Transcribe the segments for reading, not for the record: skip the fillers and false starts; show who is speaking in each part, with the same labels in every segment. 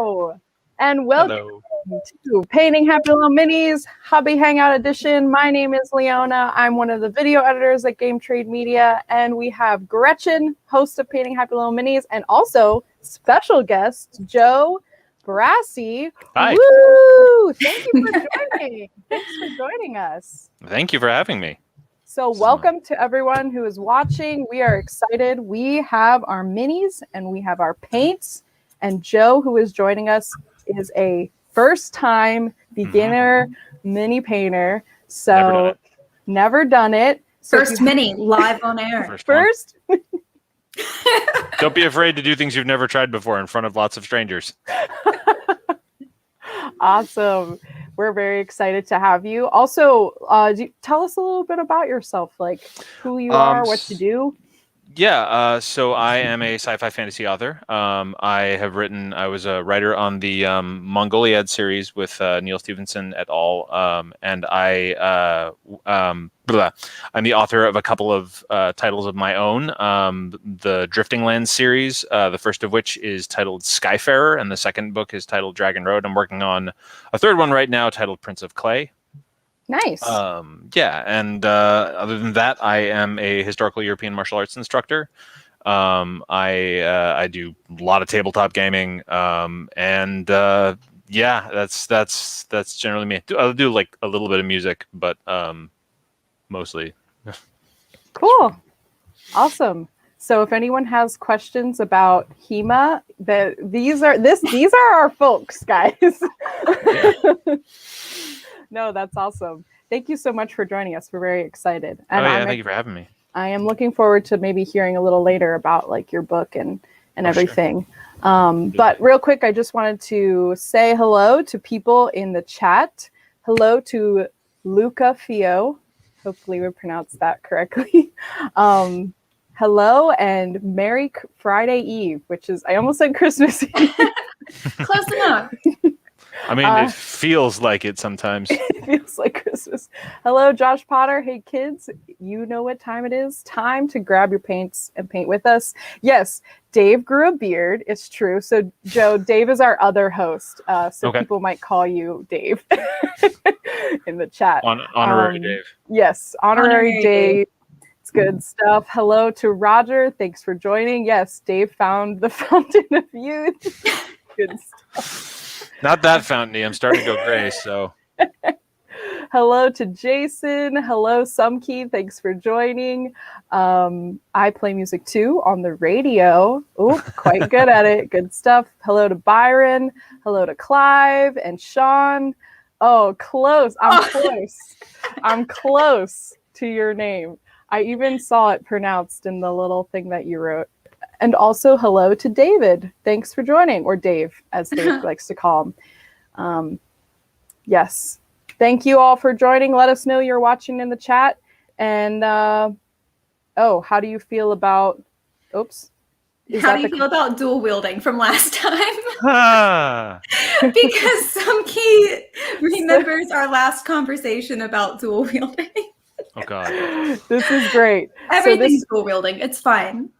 Speaker 1: Hello, and welcome to Painting Happy Lil Minis Hobby Hangout Edition. My name is Leona. I'm one of the video editors at Game Trade Media, and we have Gretchen, host of Painting Happy Lil Minis, and also special guest Joe Brassey.
Speaker 2: Hi.
Speaker 1: Woo! Thank you for joining. Thanks for joining us.
Speaker 2: Thank you for having me.
Speaker 1: So welcome to everyone who is watching. We are excited. We have our minis and we have our paints. And Joe, who is joining us, is a first-time beginner mini painter. So never done it. So
Speaker 3: first mini live on air.
Speaker 1: First.
Speaker 2: Don't be afraid to do things you've never tried before in front of lots of strangers.
Speaker 1: Awesome. We're very excited to have you. Also, tell us a little bit about yourself, like who you are, what you do.
Speaker 2: Yeah, so I am a sci-fi fantasy author. I was a writer on the Mongoliad series with Neil Stephenson et al. And I'm the author of a couple of titles of my own. The Drifting Lands series, the first of which is titled Skyfarer, and the second book is titled Dragon Road. I'm working on a third one right now titled Prince of Clay.
Speaker 1: Nice.
Speaker 2: Yeah, and other than that, I am a historical European martial arts instructor. I do a lot of tabletop gaming, and yeah, that's generally me. I'll do like a little bit of music, but mostly.
Speaker 1: Cool. Awesome. So if anyone has questions about HEMA, these are our folks, guys.
Speaker 2: Yeah.
Speaker 1: No, that's awesome. Thank you so much for joining us. We're very excited. And
Speaker 2: thank you for having me.
Speaker 1: I am looking forward to maybe hearing a little later about like your book and everything. Sure. But real quick, I just wanted to say hello to people in the chat. Hello to Luca Fio. Hopefully we pronounced that correctly. Hello and Merry Friday Eve, which is, I almost said Christmas Eve.
Speaker 3: Close enough.
Speaker 2: I mean, it feels like it sometimes.
Speaker 1: It feels like Christmas. Hello, Josh Potter. Hey, kids. You know what time it is. Time to grab your paints and paint with us. Yes, Dave grew a beard. It's true. So, Joe, Dave is our other host. So people might call you Dave in the chat.
Speaker 2: Honorary Dave.
Speaker 1: Yes, honorary Dave. It's good stuff. Hello to Roger. Thanks for joining. Yes, Dave found the fountain of youth. Good stuff.
Speaker 2: Not that fountainy. I'm starting to go gray, so.
Speaker 1: Hello to Jason. Hello, Sumkey. Thanks for joining. I play music too on the radio. Oh, quite good at it. Good stuff. Hello to Byron. Hello to Clive and Sean. Oh, close. Close. I'm close to your name. I even saw it pronounced in the little thing that you wrote. And also hello to David. Thanks for joining, or Dave, as Dave likes to call him. Yes. Thank you all for joining. Let us know you're watching in the chat. And, how do you feel about... Oops.
Speaker 3: How do you feel about dual wielding from last time? Because Sumkey remembers our last conversation about dual wielding.
Speaker 2: Oh, God.
Speaker 1: This is great.
Speaker 3: Everything's dual wielding. It's fine.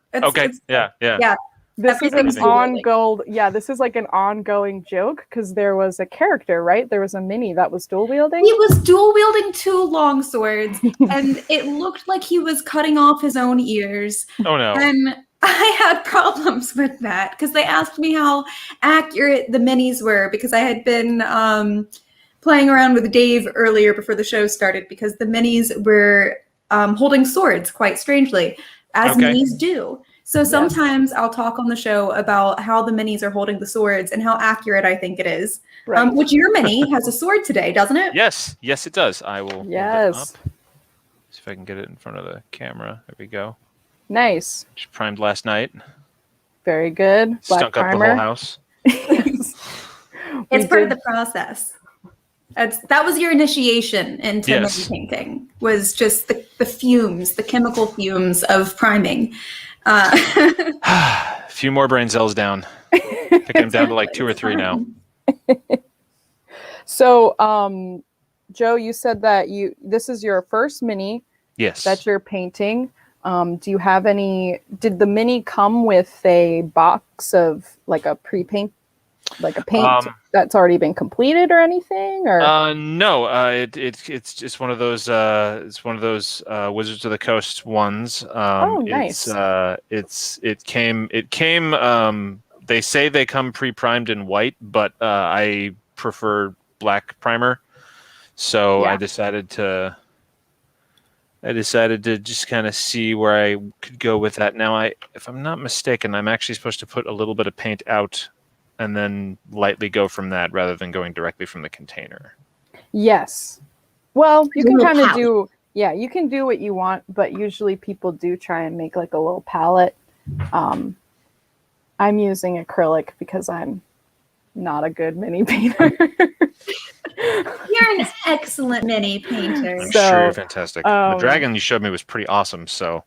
Speaker 1: Yeah. This is an ongoing. Yeah, this is like an ongoing joke because there was a character, right? There was a mini that was dual wielding.
Speaker 3: He was dual wielding 2 long swords, and it looked like he was cutting off his own ears.
Speaker 2: Oh no!
Speaker 3: And I had problems with that because they asked me how accurate the minis were because I had been playing around with Dave earlier before the show started because the minis were holding swords quite strangely. As minis do. So sometimes I'll talk on the show about how the minis are holding the swords and how accurate I think it is. Right. Which your mini has a sword today, doesn't it?
Speaker 2: Yes, it does. I will.
Speaker 1: Yes.
Speaker 2: See if I can get it in front of the camera. There we go.
Speaker 1: Nice.
Speaker 2: Just primed last night.
Speaker 1: Very good.
Speaker 2: Stunk up the whole house.
Speaker 3: It's part of the process. That was your initiation into mini painting, was just the fumes, the chemical fumes of priming.
Speaker 2: A few more brain cells down. Picking them down to like 2 or 3 now.
Speaker 1: So, Joe, you said that this is your first mini.
Speaker 2: Yes.
Speaker 1: That you're painting. Do you have any? Did the mini come with a box of like a pre-paint like a paint that's already been completed or anything? Or
Speaker 2: no, it's just one of those Wizards of the Coast ones.
Speaker 1: Oh, nice.
Speaker 2: It came. They say they come pre-primed in white, but I prefer black primer, so
Speaker 1: Yeah.
Speaker 2: I decided to just kind of see where I could go with that. Now, if I'm not mistaken, I'm actually supposed to put a little bit of paint out and then lightly go from that rather than going directly from the container.
Speaker 1: Yes. Well, you can kind of
Speaker 3: palette.
Speaker 1: you can do what you want, but usually people do try and make like a little palette. I'm using acrylic because I'm not a good mini painter.
Speaker 3: You're an excellent mini painter.
Speaker 2: I'm
Speaker 1: So,
Speaker 2: sure you're fantastic. The dragon you showed me was pretty awesome. So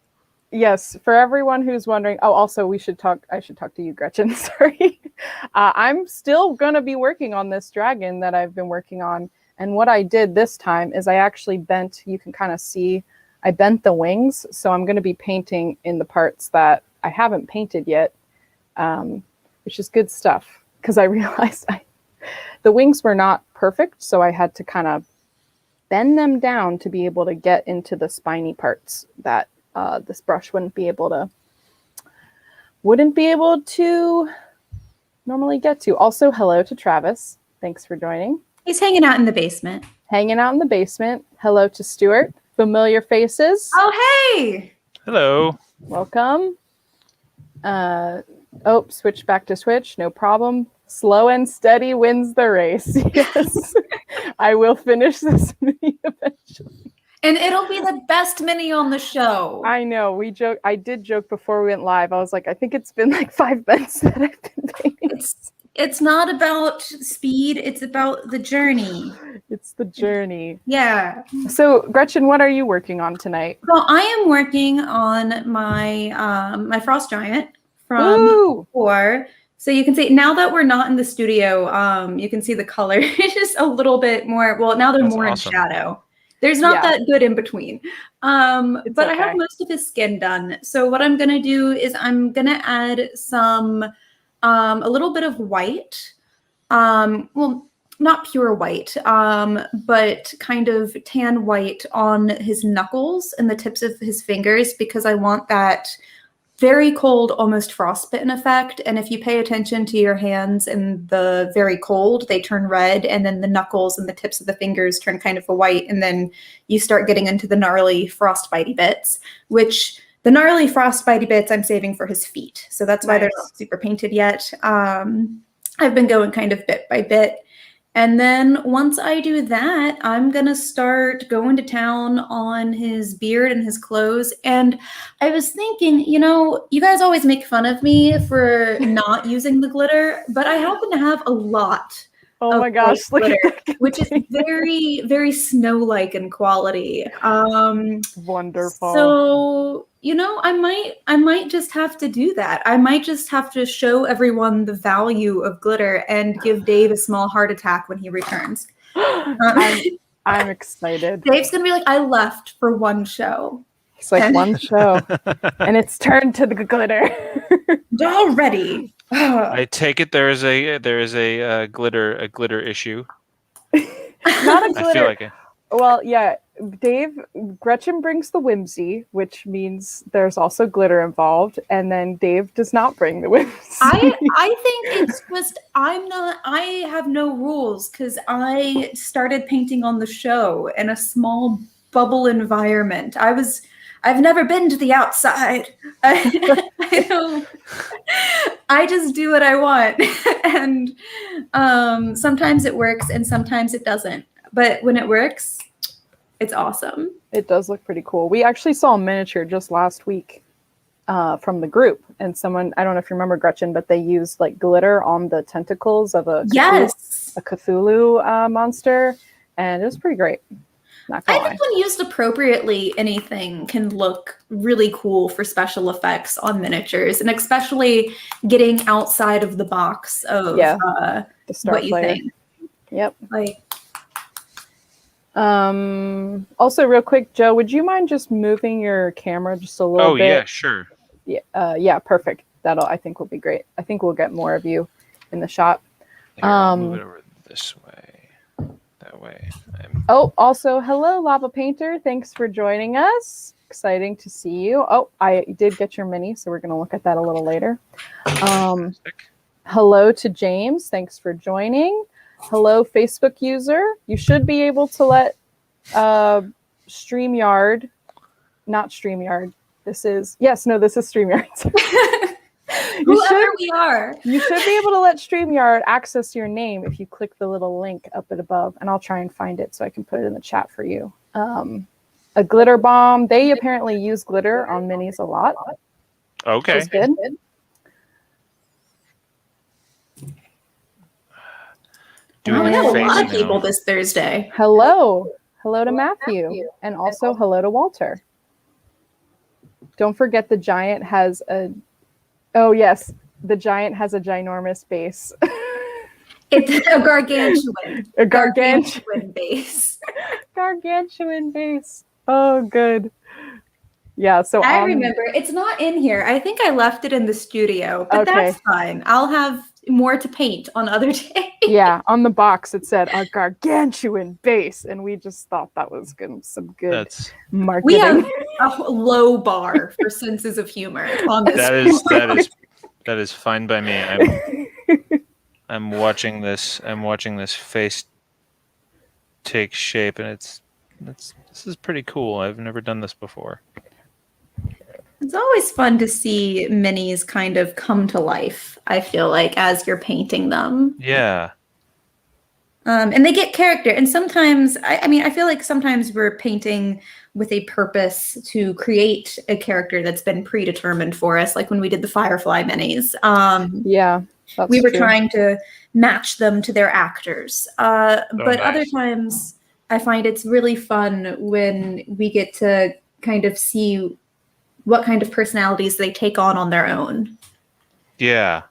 Speaker 1: yes, for everyone who's wondering. Oh, also I should talk to you, Gretchen. Sorry. I'm still going to be working on this dragon that I've been working on. And what I did this time is I actually bent, you can kind of see, I bent the wings. So I'm going to be painting in the parts that I haven't painted yet, which is good stuff. Because I realized the wings were not perfect. So I had to kind of bend them down to be able to get into the spiny parts that this brush wouldn't be able to normally get to. Also, hello to Travis. Thanks for joining.
Speaker 3: He's hanging out in the basement.
Speaker 1: Hanging out in the basement. Hello to Stuart. Familiar faces.
Speaker 3: Oh, hey!
Speaker 2: hello.
Speaker 1: Welcome. Switch back to Switch. No problem. Slow and steady wins the race. Yes. I will finish this mini eventually.
Speaker 3: And it'll be the best mini on the show.
Speaker 1: I know. I did joke before we went live. I was like, I think it's been like 5 months that I've been painting.
Speaker 3: It's not about speed, it's about the journey.
Speaker 1: It's the journey.
Speaker 3: Yeah.
Speaker 1: So, Gretchen, what are you working on tonight?
Speaker 3: Well, I am working on my my frost giant from
Speaker 1: Woo!
Speaker 3: before. So you can see now that we're not in the studio, you can see the color is just a little bit more. Well, now they're
Speaker 2: That's
Speaker 3: more
Speaker 2: awesome.
Speaker 3: in shadow. There's not that good in between. But
Speaker 1: okay.
Speaker 3: I have most of his skin done. So what I'm gonna do is I'm gonna add some a little bit of white. Well, not pure white, but kind of tan white on his knuckles and the tips of his fingers because I want that very cold, almost frostbitten effect. And if you pay attention to your hands in the very cold, they turn red, and then the knuckles and the tips of the fingers turn kind of a white, and then you start getting into the gnarly frostbitey bits, which the gnarly frostbitey bits I'm saving for his feet. So that's why they're not super painted yet. I've been going kind of bit by bit. And then once I do that, I'm going to start going to town on his beard and his clothes. And I was thinking, you guys always make fun of me for not using the glitter, but I happen to have a lot.
Speaker 1: Oh my gosh, look
Speaker 3: glitter,
Speaker 1: at that
Speaker 3: which is very, very snow-like in quality.
Speaker 1: Wonderful.
Speaker 3: So, I might just have to do that. I might just have to show everyone the value of glitter and give Dave a small heart attack when he returns.
Speaker 1: I'm excited.
Speaker 3: Dave's gonna be like, I left for one show.
Speaker 1: It's like one show, and it's turned to the glitter.
Speaker 3: Already.
Speaker 2: I take it there is a glitter issue.
Speaker 1: Not a glitter.
Speaker 2: I feel like it.
Speaker 1: Well, yeah, Gretchen brings the whimsy, which means there's also glitter involved, and then Dave does not bring the whimsy.
Speaker 3: I think it's just I have no rules because I started painting on the show in a small bubble environment. I've never been to the outside. I just do what I want. And sometimes it works and sometimes it doesn't. But when it works, it's awesome.
Speaker 1: It does look pretty cool. We actually saw a miniature just last week from the group. And someone, I don't know if you remember, Gretchen, but they used like glitter on the tentacles of a Cthulhu monster. And it was pretty great. Not gonna lie.
Speaker 3: think when used appropriately, anything can look really cool for special effects on miniatures, and especially getting outside of the box of
Speaker 1: the
Speaker 3: what you
Speaker 1: player.
Speaker 3: think.
Speaker 1: Yep.
Speaker 3: Like,
Speaker 1: also real quick, Joe, would you mind just moving your camera just a little bit?
Speaker 2: Oh yeah, sure.
Speaker 1: Yeah, perfect. I think will be great. I think we'll get more of you in the shot.
Speaker 2: Here, I'll move it over this way. That way.
Speaker 1: Oh, also, hello, Lava Painter. Thanks for joining us. Exciting to see you. Oh, I did get your mini, so we're going to look at that a little later. Hello to James. Thanks for joining. Hello, Facebook user. You should be able to let StreamYard, not StreamYard. This is StreamYard.
Speaker 3: Whoever we are.
Speaker 1: You should be able to let StreamYard access your name if you click the little link up and above, and I'll try and find it so I can put it in the chat for you. A glitter bomb. They apparently use glitter on minis a lot.
Speaker 2: Okay.
Speaker 1: Which is good.
Speaker 3: We have a lot of people this Thursday.
Speaker 1: Hello. Hello to Matthew. And also hello to Walter. Don't forget the giant has a... Oh, yes. The giant has a ginormous base.
Speaker 3: It's a gargantuan.
Speaker 1: A gargantuan
Speaker 3: base.
Speaker 1: Gargantuan base. Oh, good. Yeah, so
Speaker 3: I remember. It's not in here. I think I left it in the studio, but that's fine. I'll have more to paint on other days.
Speaker 1: Yeah, on the box it said a gargantuan base, and we just thought that was some good marketing.
Speaker 3: We have a low bar for senses of humor on this.
Speaker 2: That is fine by me. I'm watching this face take shape, and this is pretty cool. I've never done this before.
Speaker 3: It's always fun to see minis kind of come to life, I feel like, as you're painting them.
Speaker 2: Yeah.
Speaker 3: And they get character. And sometimes, I feel like sometimes we're painting with a purpose to create a character that's been predetermined for us, like when we did the Firefly minis.
Speaker 1: Yeah.
Speaker 3: We were trying to match them to their actors. But other times, I find it's really fun when we get to kind of see what kind of personalities they take on their own.
Speaker 2: Yeah.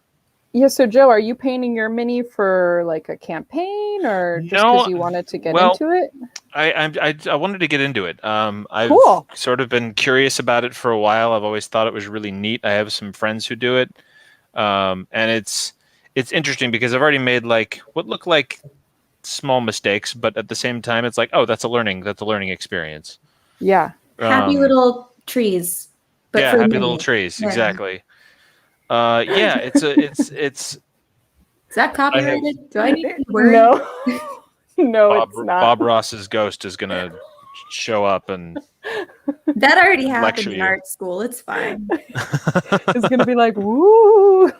Speaker 1: Yeah, so Joe, are you painting your mini for like a campaign or just because you wanted to get into it?
Speaker 2: I wanted to get into it. I've sort of been curious about it for a while. I've always thought it was really neat. I have some friends who do it. And it's interesting because I've already made like what look like small mistakes, but at the same time it's like, oh, that's a learning experience.
Speaker 1: Yeah.
Speaker 3: Happy little trees.
Speaker 2: But yeah, happy little trees, exactly. Yeah, it's
Speaker 3: Is that copyrighted? Do I need to worry?
Speaker 1: No. No, it's not.
Speaker 2: Bob Ross's ghost is gonna show up and
Speaker 3: that already happened in art school. It's fine.
Speaker 1: It's gonna be like, woo.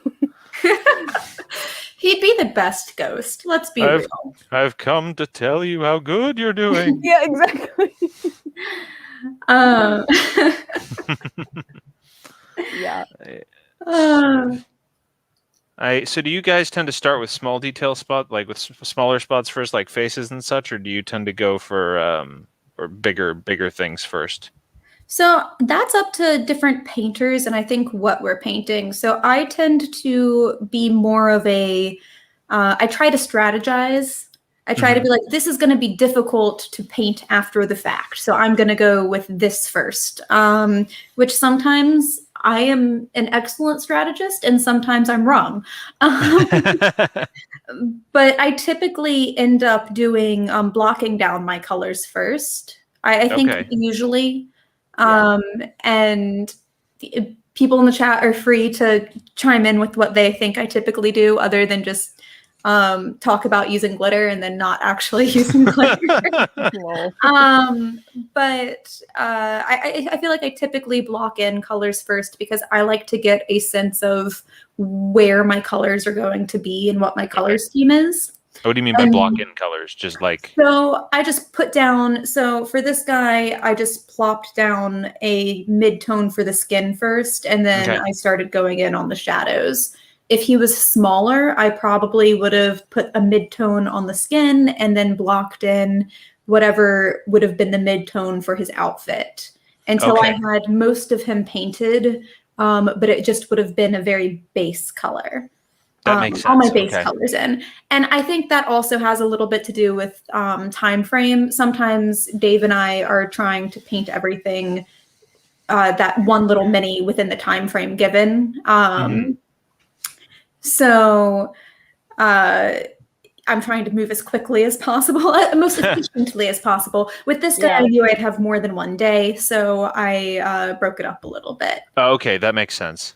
Speaker 3: He'd be the best ghost. Let's be real.
Speaker 2: I've come to tell you how good you're doing.
Speaker 1: Yeah, exactly. Yeah.
Speaker 2: So do you guys tend to start with small detail like with smaller spots first, like faces and such, or do you tend to go for or bigger things first?
Speaker 3: So that's up to different painters, and I think what we're painting. So I tend to be more of a, I try to strategize. I try to be like, this is going to be difficult to paint after the fact. So I'm going to go with this first, which sometimes I am an excellent strategist and sometimes I'm wrong. But I typically end up doing blocking down my colors first. I think usually. And people in the chat are free to chime in with what they think I typically do, other than just talk about using glitter and then not actually using glitter. But I feel like I typically block in colors first because I like to get a sense of where my colors are going to be and what my color scheme is.
Speaker 2: What do you mean by block in colors? Just like...
Speaker 3: So I just put down, so for this guy, I just plopped down a mid-tone for the skin first, and then I started going in on the shadows. If he was smaller, I probably would have put a mid-tone on the skin and then blocked in whatever would have been the mid-tone for his outfit until I had most of him painted, but it just would have been a very base color.
Speaker 2: That makes sense.
Speaker 3: All my base colors in. And I think that also has a little bit to do with time frame. Sometimes Dave and I are trying to paint everything that one little mini within the time frame given. So I'm trying to move as quickly as possible, most efficiently as possible. With this guy, I knew I'd have more than one day, so I broke it up a little bit.
Speaker 2: Oh, okay, that makes sense.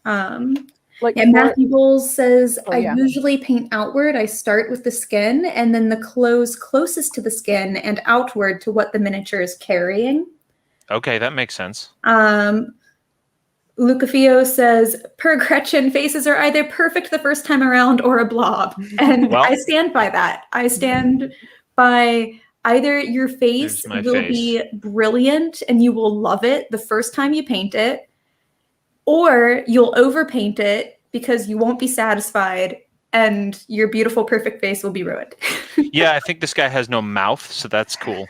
Speaker 3: Matthew Bowles says, I usually paint outward. I start with the skin and then the clothes closest to the skin and outward to what the miniature is carrying.
Speaker 2: Okay, that makes sense.
Speaker 3: Lucafio says, per Gretchen, faces are either perfect the first time around or a blob. And I stand by that. I stand by either your face will be brilliant and you will love it the first time you paint it, or you'll overpaint it because you won't be satisfied and your beautiful, perfect face will be ruined.
Speaker 2: Yeah, I think this guy has no mouth, so that's cool.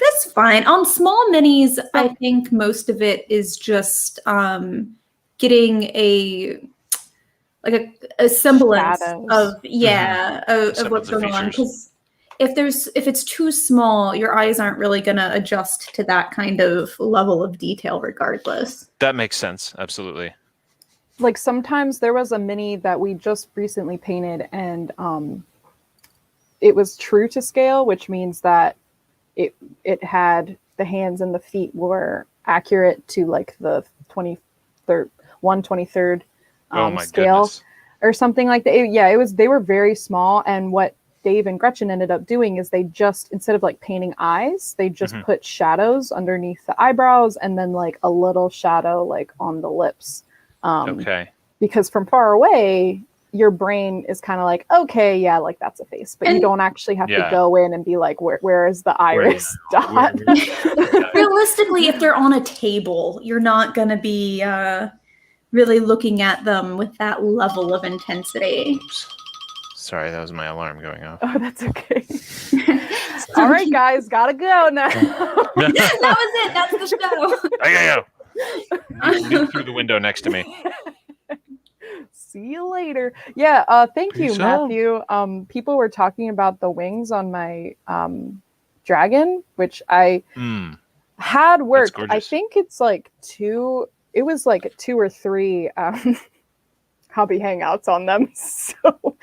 Speaker 3: That's fine. On small minis, I think most of it is just getting a semblance of what's going on. Because if it's too small, your eyes aren't really going to adjust to that kind of level of detail regardless.
Speaker 2: That makes sense. Absolutely.
Speaker 1: Like sometimes there was a mini that we just recently painted and it was true to scale, which means that it had the hands and the feet were accurate to like the 1/23rd scale or something like that. They were very small, and what Dave and Gretchen ended up doing is they just, instead of like painting eyes, they just put shadows underneath the eyebrows and then like a little shadow like on the lips. Because from far away, your brain is kind of like, okay, yeah, like that's a face, but you don't actually have to go in and be like, where is the iris dot?
Speaker 3: Realistically, if they're on a table, you're not going to be really looking at them with that level of intensity.
Speaker 2: Oops. Sorry, that was my alarm going off.
Speaker 1: Oh, that's okay. All right, guys, gotta go now.
Speaker 3: That was it. That's the show.
Speaker 2: I gotta go. Through the window next to me.
Speaker 1: See you later. Yeah, thank you, Matthew. People were talking about the wings on my dragon, which I had worked. I think it's like it was like 2 or 3 hobby hangouts on them. So,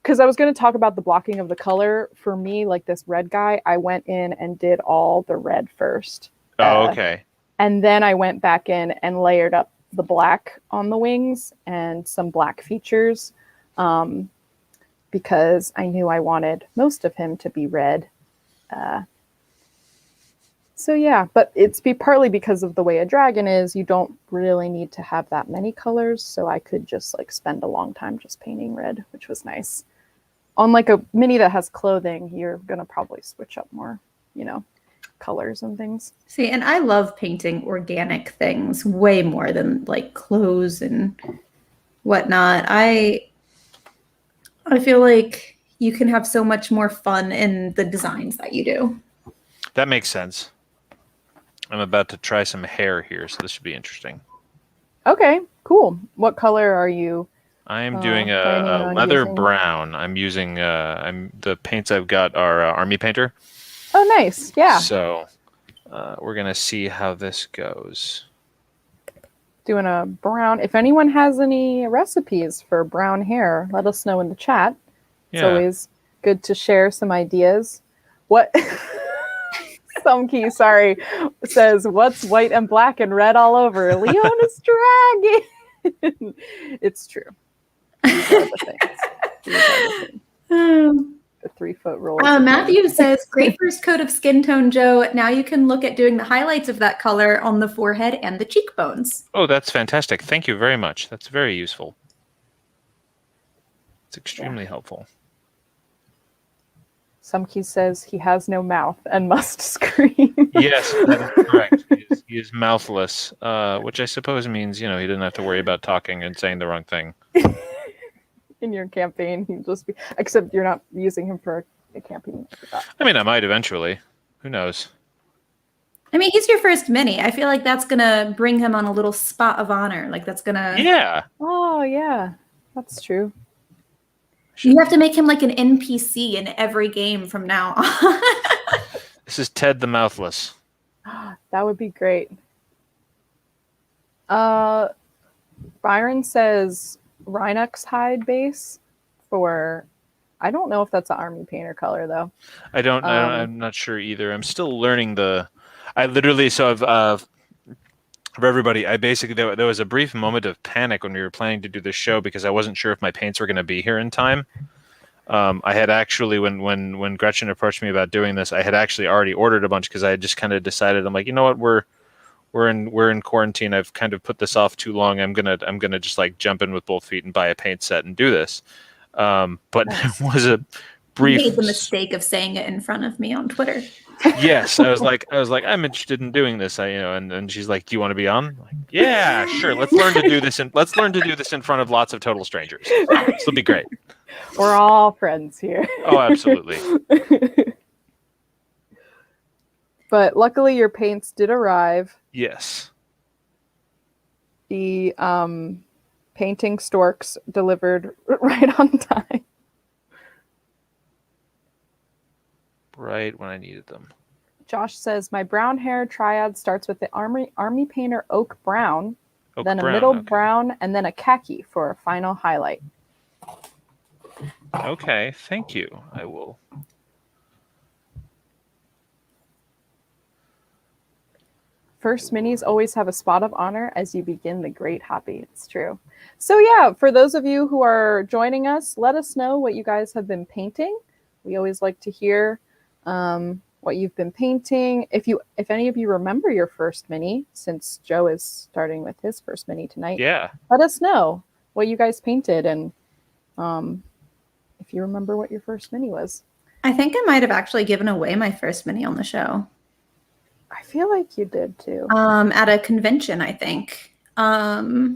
Speaker 1: because I was going to talk about the blocking of the color, for me, like this red guy, I went in and did all the red first.
Speaker 2: Oh, okay.
Speaker 1: And then I went back in and layered up the black on the wings and some black features, because I knew I wanted most of him to be red. So yeah, but it's partly because of the way a dragon is. You don't really need to have that many colors, so I could just like spend a long time just painting red, which was nice. On like a mini that has clothing, you're gonna probably switch up more, colors and things.
Speaker 3: See, and I love painting organic things way more than like clothes and whatnot. I feel like you can have so much more fun in the designs that you do.
Speaker 2: That makes sense. I'm about to try some hair here, so this should be interesting.
Speaker 1: Okay, cool. What color are you?
Speaker 2: I am doing a leather brown. I'm using the paints I've got are Army Painter.
Speaker 1: Oh, nice. Yeah.
Speaker 2: So we're going to see how this goes.
Speaker 1: Doing a brown. If anyone has any recipes for brown hair, let us know in the chat. It's always good to share some ideas. What... Some key, sorry, says, what's white and black and red all over? Leona's dragon. It's true. These are the things. The 3-foot roll.
Speaker 3: Matthew says, great first coat of skin tone, Joe. Now you can look at doing the highlights of that color on the forehead and the cheekbones.
Speaker 2: Oh, that's fantastic. Thank you very much. That's very useful. It's extremely helpful.
Speaker 1: Sumkey says he has no mouth and must scream.
Speaker 2: Yes, that is correct. He is mouthless, which I suppose means, he doesn't have to worry about talking and saying the wrong thing.
Speaker 1: In your campaign, he'll just be... Except you're not using him for a campaign.
Speaker 2: I mean, I might eventually. Who knows?
Speaker 3: I mean, he's your first mini. I feel like that's going to bring him on a little spot of honor. Like, that's going to...
Speaker 2: Yeah.
Speaker 1: Oh, yeah. That's true.
Speaker 3: You have to make him like an NPC in every game from now on.
Speaker 2: This is Ted the Mouthless.
Speaker 1: That would be great. Byron says Rhinox hide base. for, I don't know if that's an army painter color though.
Speaker 2: I'm not sure either. I'm still learning I literally, so I've, for everybody, I basically, there was a brief moment of panic when we were planning to do this show because I wasn't sure if my paints were going to be here in time. I had actually, when Gretchen approached me about doing this, I had actually already ordered a bunch because I had just kind of decided, I'm like, you know what, we're in quarantine. I've kind of put this off too long. I'm gonna just like jump in with both feet and buy a paint set and do this. But
Speaker 1: Nice.
Speaker 2: it was a brief.
Speaker 3: You made the mistake of saying it in front of me on Twitter.
Speaker 2: Yes, I was like, I'm interested in doing this. And she's like, do you want to be on? I'm like, yeah, sure. Let's learn to do this in front of lots of total strangers. This will be great.
Speaker 1: We're all friends here.
Speaker 2: Oh, absolutely.
Speaker 1: But luckily your paints did arrive.
Speaker 2: Yes.
Speaker 1: The painting storks delivered right on time.
Speaker 2: Right when I needed them.
Speaker 1: Josh says, my brown hair triad starts with the army painter oak brown, then a middle brown, and then a khaki for a final highlight.
Speaker 2: Okay, thank you. I will.
Speaker 1: First minis always have a spot of honor as you begin the great hobby. It's true. So yeah, for those of you who are joining us, let us know what you guys have been painting. We always like to hear what you've been painting. If any of you remember your first mini, since Joe is starting with his first mini tonight,
Speaker 2: Yeah.
Speaker 1: let us know what you guys painted and if you remember what your first mini was.
Speaker 3: I think I might have actually given away my first mini on the show.
Speaker 1: I feel like you did too.
Speaker 3: At a convention, I think. Because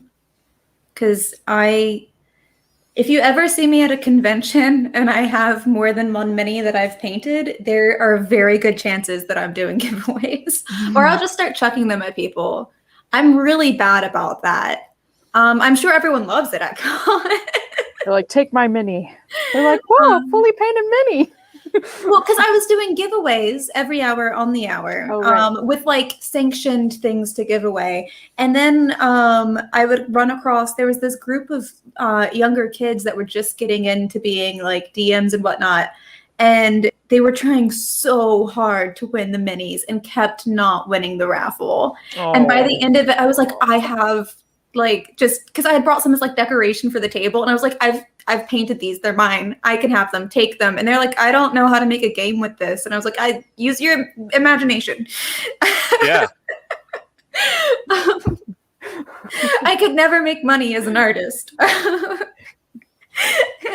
Speaker 3: if you ever see me at a convention and I have more than one mini that I've painted, there are very good chances that I'm doing giveaways. Or I'll just start chucking them at people. I'm really bad about that. I'm sure everyone loves it at Con.
Speaker 1: They're like, take my mini. They're like, whoa, fully painted mini.
Speaker 3: Well, because I was doing giveaways every hour on the hour, with like sanctioned things to give away. And then I would run across, there was this group of younger kids that were just getting into being like DMs and whatnot. And they were trying so hard to win the minis and kept not winning the raffle. Oh. And by the end of it, I was like, I have like, just because I had brought some as like decoration for the table. And I was like, I've painted these. They're mine. I can have them. Take them. And they're like, I don't know how to make a game with this. And I was like, I use your imagination.
Speaker 2: Yeah.
Speaker 3: I could never make money as an artist.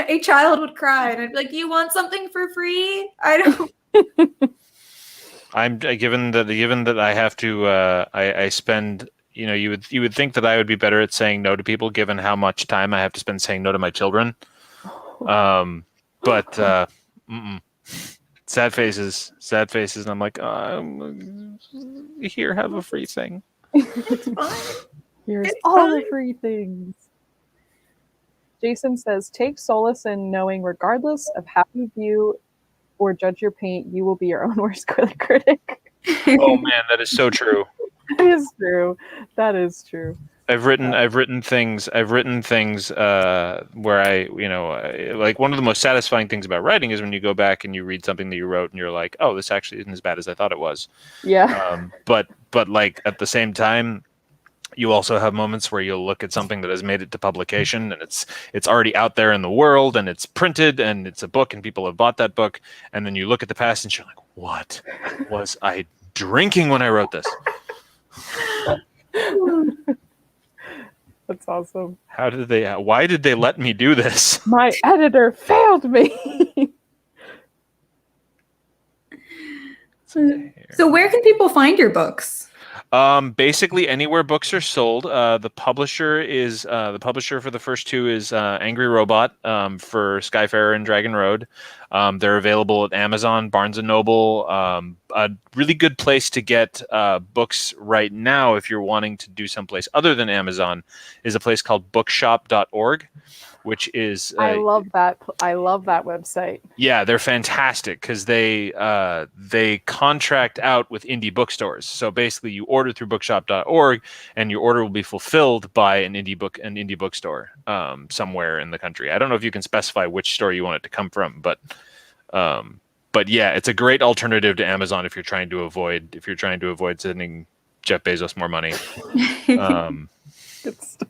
Speaker 3: A child would cry and I'd be like, you want something for free? I don't.
Speaker 2: I'm given that I have to, I spend, you would think that I would be better at saying no to people given how much time I have to spend saying no to my children. But sad faces. And I'm like, here, have a free thing.
Speaker 3: It's fine.
Speaker 1: Here's all the free things. Jason says, take solace in knowing regardless of how you view or judge your paint, you will be your own worst critic.
Speaker 2: Oh man, that is so true.
Speaker 1: That is true. That is true.
Speaker 2: I've written things where like one of the most satisfying things about writing is when you go back and you read something that you wrote and you're like, oh, this actually isn't as bad as I thought it was.
Speaker 1: Yeah.
Speaker 2: But like at the same time, you also have moments where you'll look at something that has made it to publication and it's already out there in the world and it's printed and it's a book and people have bought that book. And then you look at the past and you're like, what was I drinking when I wrote this?
Speaker 1: That's awesome.
Speaker 2: Why did they let me do this?
Speaker 1: My editor failed me.
Speaker 3: So where can people find your books?
Speaker 2: Basically anywhere books are sold. The publisher for the first two is Angry Robot for Skyfarer and Dragon Road. They're available at Amazon, Barnes and Noble, a really good place to get books right now, if you're wanting to do someplace other than Amazon, is a place called bookshop.org, which is
Speaker 1: I love that. I love that website.
Speaker 2: yeah, they're fantastic because they contract out with indie bookstores. So basically, you order through bookshop.org, and your order will be fulfilled by an indie bookstore somewhere in the country. I don't know if you can specify which store you want it to come from, but yeah, it's a great alternative to Amazon if you're trying to avoid sending Jeff Bezos more money.
Speaker 1: Good stuff.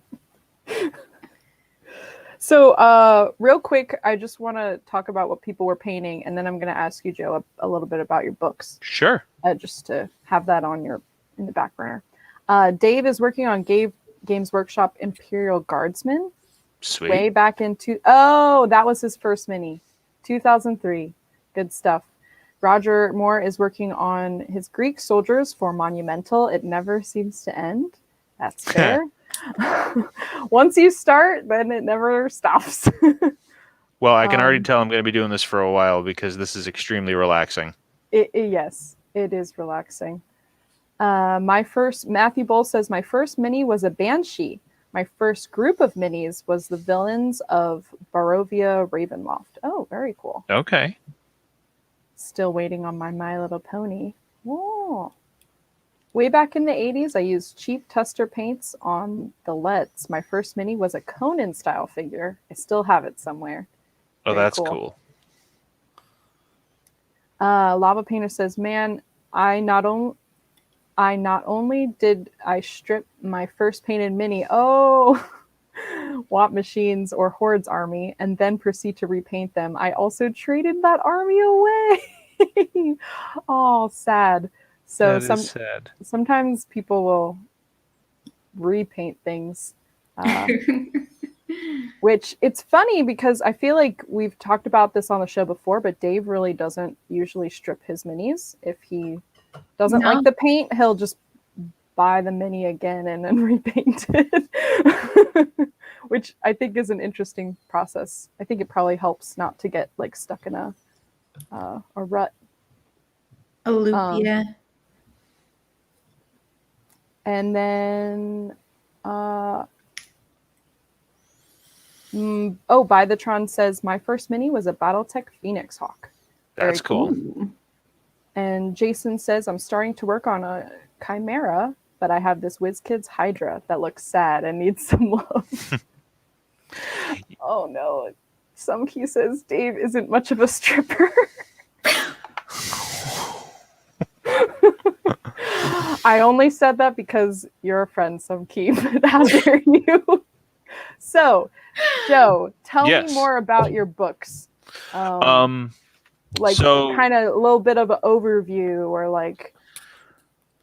Speaker 1: So, real quick, I just want to talk about what people were painting, and then I'm going to ask you, Joe, a little bit about your books.
Speaker 2: Sure.
Speaker 1: Just to have that in the back burner. Dave is working on Games Workshop Imperial Guardsman.
Speaker 2: Sweet.
Speaker 1: Way back that was his first mini, 2003. Good stuff. Roger Moore is working on his Greek soldiers for Monumental. It never seems to end. That's fair. Once you start, then it never stops.
Speaker 2: Well, I can already tell I'm going to be doing this for a while because this is extremely relaxing.
Speaker 1: Yes, it is relaxing. Matthew Bull says, my first mini was a Banshee. My first group of minis was the villains of Barovia Ravenloft. Oh, very cool.
Speaker 2: Okay.
Speaker 1: Still waiting on My Little Pony. Whoa. Way back in the 80s, I used cheap Tuster paints on the LEDs. My first mini was a Conan-style figure. I still have it somewhere.
Speaker 2: Oh, very that's cool.
Speaker 1: Lava Painter says, man, I not only did I strip my first painted mini, Watt Machines or Horde's army, and then proceed to repaint them, I also traded that army away. Oh, sad. So
Speaker 2: that is sad.
Speaker 1: Sometimes people will repaint things, which it's funny because I feel like we've talked about this on the show before, but Dave really doesn't usually strip his minis. If he doesn't like the paint, he'll just buy the mini again and then repaint it, which I think is an interesting process. I think it probably helps not to get like stuck in a rut.
Speaker 3: A loop, yeah.
Speaker 1: And then, Bythetron says, my first mini was a Battletech Phoenix Hawk.
Speaker 2: That's cool.
Speaker 1: And Jason says, I'm starting to work on a Chimera, but I have this WizKids Hydra that looks sad and needs some love. Oh no. Sumkey says, Dave isn't much of a stripper. I only said that because you're a friend, Sumkey, but how dare you? So, Joe, tell me more about your books. Kind of a little bit of an overview or like...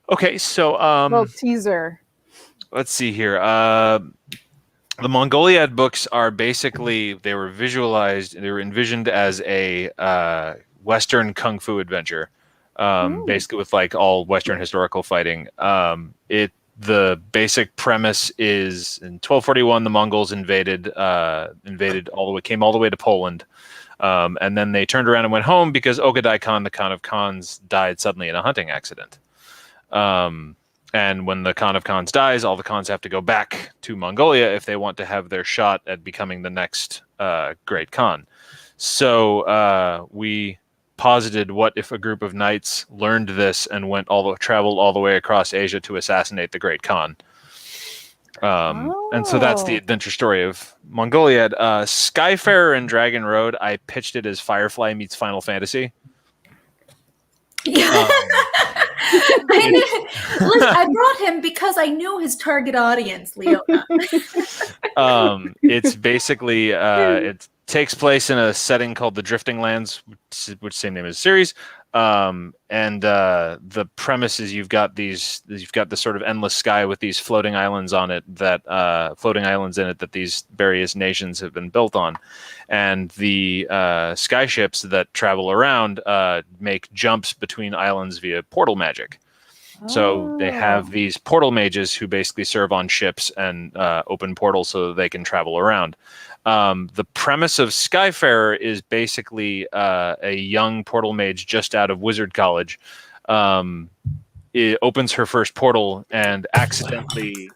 Speaker 2: Okay, so...
Speaker 1: little teaser.
Speaker 2: Let's see here. The Mongoliad books are basically... They were envisioned as a Western Kung Fu adventure. Basically with like all Western historical fighting. The basic premise is in 1241 the Mongols invaded came all the way to Poland, and then they turned around and went home because Ogadai Khan, the Khan of Khans, died suddenly in a hunting accident. And when the Khan of Khans dies, all the Khans have to go back to Mongolia if they want to have their shot at becoming the next great Khan. So we posited, what if a group of knights learned this and traveled all the way across Asia to assassinate the Great Khan? And so that's the adventure story of Mongoliad. Skyfarer and Dragon Road, I pitched it as Firefly meets Final Fantasy.
Speaker 3: I brought him because I knew his target audience, Leona.
Speaker 2: It's basically it takes place in a setting called the Drifting Lands, which same name as the series. And the premise is you've got this sort of endless sky with these floating islands on it that these various nations have been built on, and the skyships that travel around make jumps between islands via portal magic. So they have these portal mages who basically serve on ships and open portals so that they can travel around. The premise of Skyfarer is basically a young portal mage just out of wizard college it opens her first portal and accidentally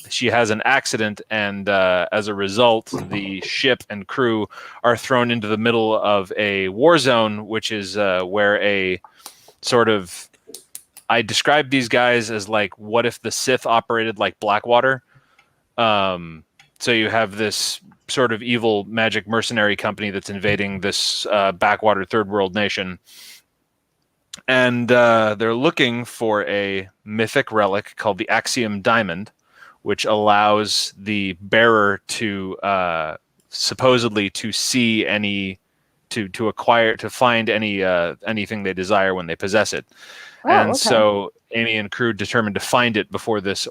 Speaker 2: she has an accident, and as a result, the ship and crew are thrown into the middle of a war zone, which is where a sort of, I describe these guys as like, what if the Sith operated like Blackwater? So you have this sort of evil magic mercenary company that's invading this backwater third world nation. And they're looking for a mythic relic called the Axiom Diamond, which allows the bearer to supposedly to see any, to acquire, to find any anything they desire when they possess it. And so Amy and crew determined to find it before this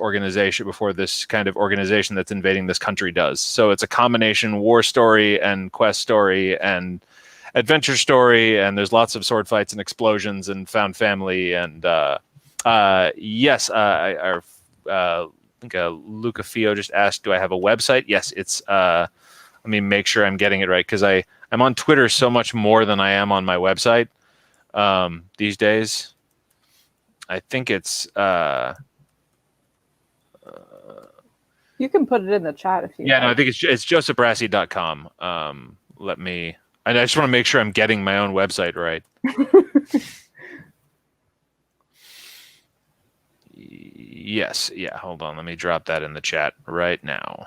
Speaker 2: kind of organization that's invading this country does. So it's a combination war story and quest story and adventure story, and there's lots of sword fights and explosions and found family. And yes, I think Luca Fio just asked, do I have a website? Yes, it's let me make sure I'm getting it right, because I'm on Twitter so much more than I am on my website these days. I think it's
Speaker 1: you can put it in the chat if you
Speaker 2: like. No, I think it's josephbrassey.com. I just want to make sure I'm getting my own website right. Yes, yeah, hold on, let me drop that in the chat right now.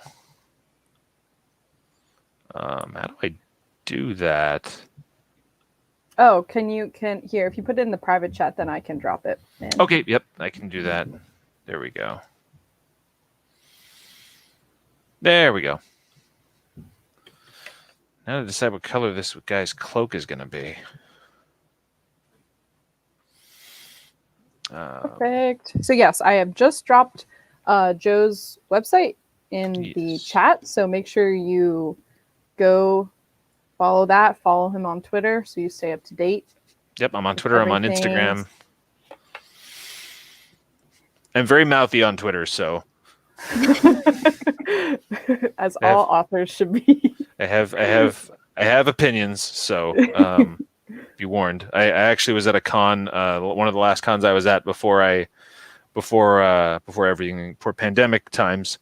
Speaker 2: How do I do that?
Speaker 1: Oh, here, if you put it in the private chat, then I can drop it in.
Speaker 2: Okay, yep, I can do that. There we go. There we go. Now to decide what color this guy's cloak is going to be.
Speaker 1: Perfect. So yes, I have just dropped Joe's website in the chat, so make sure you go follow that. Follow him on Twitter so you stay up to date.
Speaker 2: Yep, I'm on Twitter. I'm on Instagram. I'm very mouthy on Twitter, so
Speaker 1: as all authors should be.
Speaker 2: I have opinions, so be warned. I actually was at a con, one of the last cons I was at before pandemic times.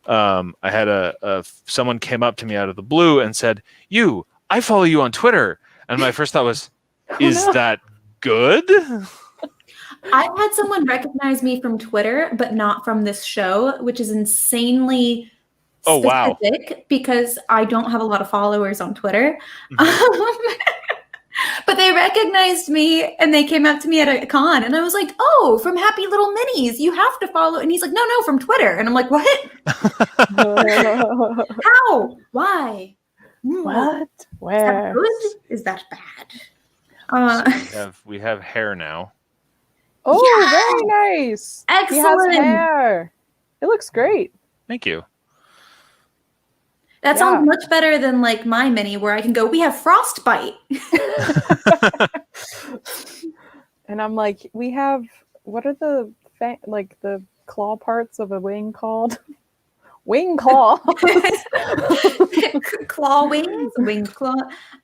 Speaker 2: I had someone came up to me out of the blue and said, I follow you on Twitter. And my first thought was, that good?
Speaker 3: I've had someone recognize me from Twitter, but not from this show, which is insanely specific because I don't have a lot of followers on Twitter. But they recognized me and they came up to me at a con and I was like, oh, from Happy Little Minis, you have to follow. And he's like, no, from Twitter. And I'm like, what? How? Why?
Speaker 1: What? Where?
Speaker 3: Is that good? Is that bad?
Speaker 2: So we have hair now.
Speaker 1: Oh, very nice.
Speaker 3: Excellent.
Speaker 1: He has hair. It looks great.
Speaker 2: Thank you.
Speaker 3: That sounds much better than like my mini where I can go, we have frostbite.
Speaker 1: And I'm like, we have, what are the the claw parts of a wing called? Wing claw.
Speaker 3: Claw wings? Wing claw.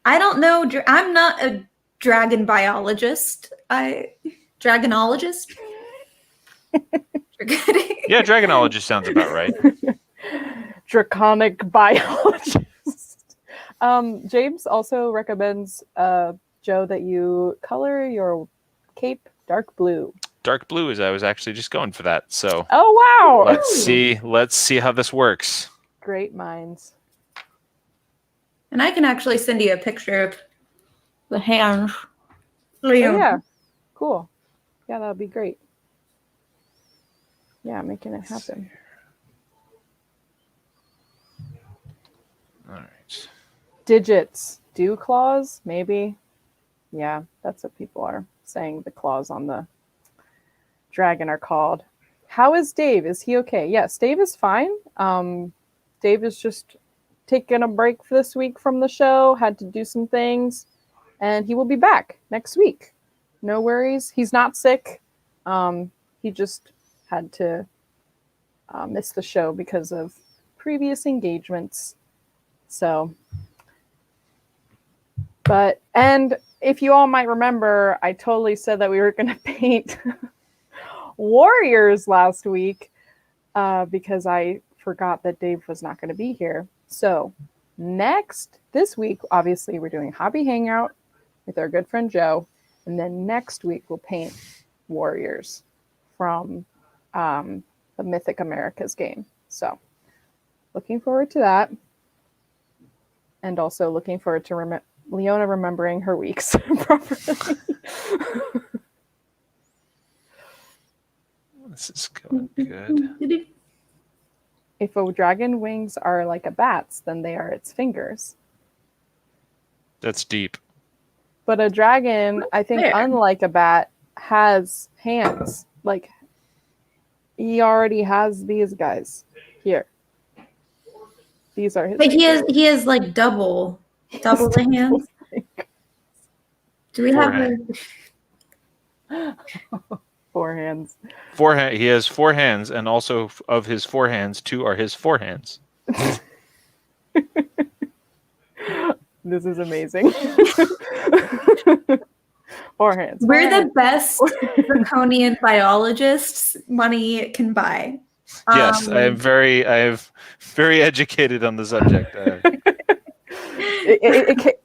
Speaker 3: I don't know. I'm not a dragon biologist. Dragonologist?
Speaker 2: Yeah, dragonologist sounds about right.
Speaker 1: Draconic biologist. James also recommends, Joe, that you color your cape dark blue.
Speaker 2: Dark blue is, I was actually just going for that. So
Speaker 1: wow.
Speaker 2: Let's see how this works.
Speaker 1: Great minds.
Speaker 3: And I can actually send you a picture of the hands.
Speaker 1: Oh, yeah. Cool. Yeah, that would be great. Yeah, making it happen.
Speaker 2: All right.
Speaker 1: Digits. Do claws? Maybe. Yeah, that's what people are saying. The claws on the dragon are called. How is Dave? Is he okay? Yes, Dave is fine. Dave is just taking a break for this week from the show, had to do some things, and he will be back next week. No worries. He's not sick. He just had to miss the show because of previous engagements. So, and if you all might remember, I totally said that we were going to paint warriors last week because I forgot that Dave was not going to be here. So this week, obviously, we're doing Hobby Hangout with our good friend Joe. And then next week, we'll paint warriors from the Mythic Americas game. So looking forward to that. And also looking forward to Leona remembering her weeks properly.
Speaker 2: This is going good.
Speaker 1: If a dragon wings are like a bat's, then they are its fingers.
Speaker 2: That's deep.
Speaker 1: But a dragon, I think, unlike a bat, has hands. Like, he already has these guys here. These are his.
Speaker 3: But he has like double the hands. Do we have
Speaker 1: four hands?
Speaker 2: He has 4 hands, and also of his 4 hands, 2 are his forehands.
Speaker 1: This is amazing. 4 hands.
Speaker 3: We're the best draconian biologists money can buy.
Speaker 2: Yes, I am very educated on the subject.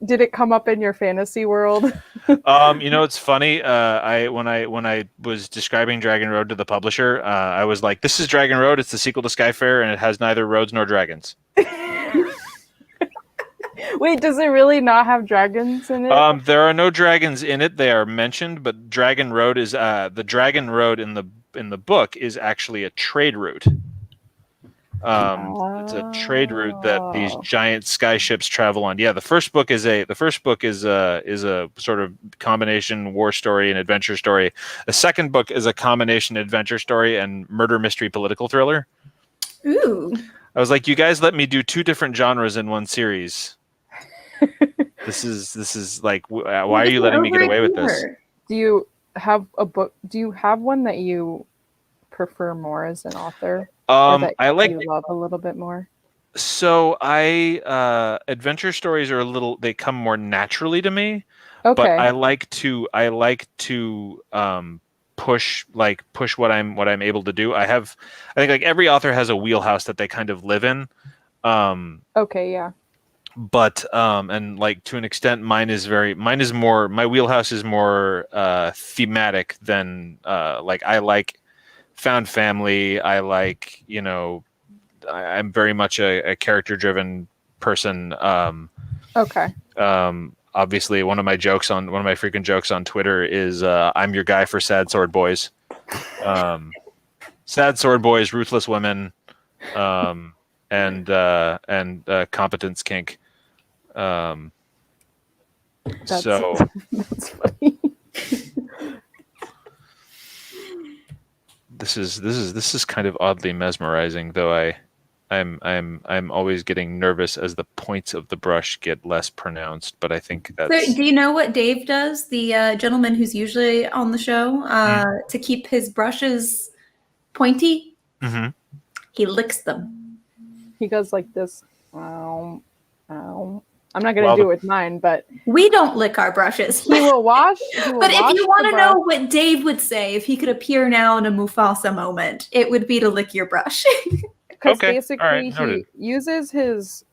Speaker 1: Did it come up in your fantasy world?
Speaker 2: It's funny. When I was describing Dragon Road to the publisher, I was like, "This is Dragon Road. It's the sequel to Skyfair, and it has neither roads nor dragons."
Speaker 1: Wait, does it really not have dragons in it?
Speaker 2: There are no dragons in it. They are mentioned, but Dragon Road is the Dragon Road in the book is actually a trade route. It's a trade route that these giant sky ships travel on. Yeah, the first book is a sort of combination war story and adventure story. The second book is a combination adventure story and murder mystery political thriller.
Speaker 3: Ooh.
Speaker 2: I was like, you guys let me do 2 different genres in one series. This is like, why are you letting me get away with this?
Speaker 1: Do you have a book? Do you have one that you prefer more as an author? I like you love a little bit more.
Speaker 2: So adventure stories are they come more naturally to me.
Speaker 1: Okay.
Speaker 2: But I like to push what I'm able to do. I think like every author has a wheelhouse that they kind of live in.
Speaker 1: Okay, yeah.
Speaker 2: But and like to an extent my wheelhouse is more thematic than like I like found family. I like, I'm very much a character driven person.
Speaker 1: Okay.
Speaker 2: Obviously one of my frequent jokes on Twitter is I'm your guy for sad sword boys. Sad sword boys, ruthless women, and competence kink.
Speaker 1: That's funny.
Speaker 2: This is kind of oddly mesmerizing, though I'm always getting nervous as the points of the brush get less pronounced, but I think that's...
Speaker 3: So, do you know what Dave does, the gentleman who's usually on the show, to keep his brushes pointy?
Speaker 2: Mm-hmm.
Speaker 3: He licks them.
Speaker 1: He goes like this. Ow, ow. I'm not going to do it with mine, but...
Speaker 3: We don't lick our brushes.
Speaker 1: He will wash.
Speaker 3: But if you want to know what Dave would say if he could appear now in a Mufasa moment, it would be to lick your brush.
Speaker 1: Because basically he uses his...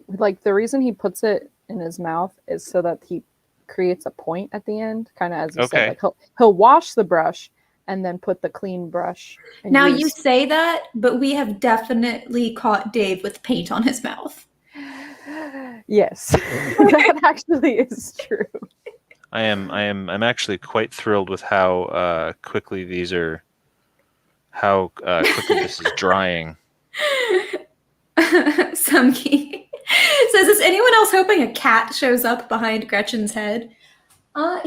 Speaker 1: like the reason he puts it in his mouth is so that he creates a point at the end, kind of as you said. Like he'll wash the brush and then put the clean brush.
Speaker 3: Now you say that, but we have definitely caught Dave with paint on his mouth.
Speaker 1: Yes, that actually is true.
Speaker 2: I'm actually quite thrilled with how quickly this is drying.
Speaker 3: Sumkey says, is anyone else hoping a cat shows up behind Gretchen's head? I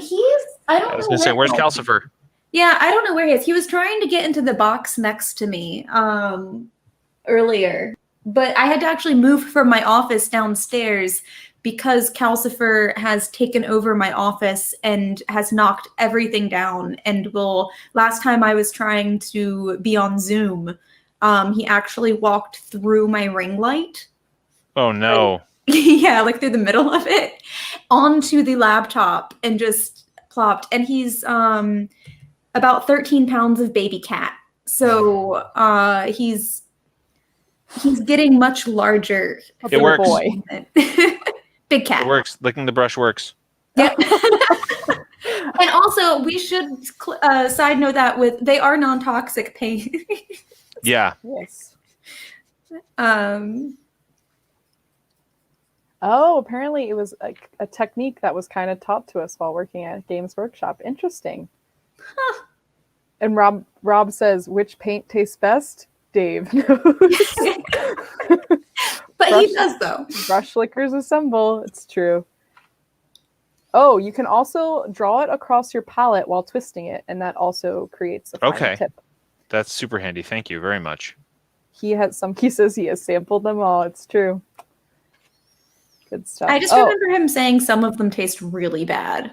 Speaker 3: was
Speaker 2: gonna say, where's Calcifer?
Speaker 3: Yeah, I don't know where he is. He was trying to get into the box next to me earlier, but I had to actually move from my office downstairs because Calcifer has taken over my office and has knocked everything down. And last time I was trying to be on Zoom, he actually walked through my ring light.
Speaker 2: Oh no.
Speaker 3: yeah, like through the middle of it, onto the laptop and just plopped. And he's about 13 pounds of baby cat. So he's getting much larger.
Speaker 1: A
Speaker 2: It
Speaker 1: big
Speaker 2: works.
Speaker 1: boy.
Speaker 3: Big cat.
Speaker 2: It works. Licking the brush works.
Speaker 3: Yep. And also, we should side note that they are non-toxic paint.
Speaker 2: Yeah.
Speaker 1: Yes.
Speaker 3: um,
Speaker 1: Oh, apparently it was a technique that was kind of taught to us while working at Games Workshop. Interesting.
Speaker 3: Huh.
Speaker 1: And Rob says, which paint tastes best? Dave knows.
Speaker 3: But he does, though.
Speaker 1: Brush lickers assemble. It's true. Oh, you can also draw it across your palette while twisting it, and that also creates a finer tip.
Speaker 2: That's super handy. Thank you very much.
Speaker 1: He says he has sampled them all. It's true. Good stuff.
Speaker 3: I just remember him saying some of them taste really bad.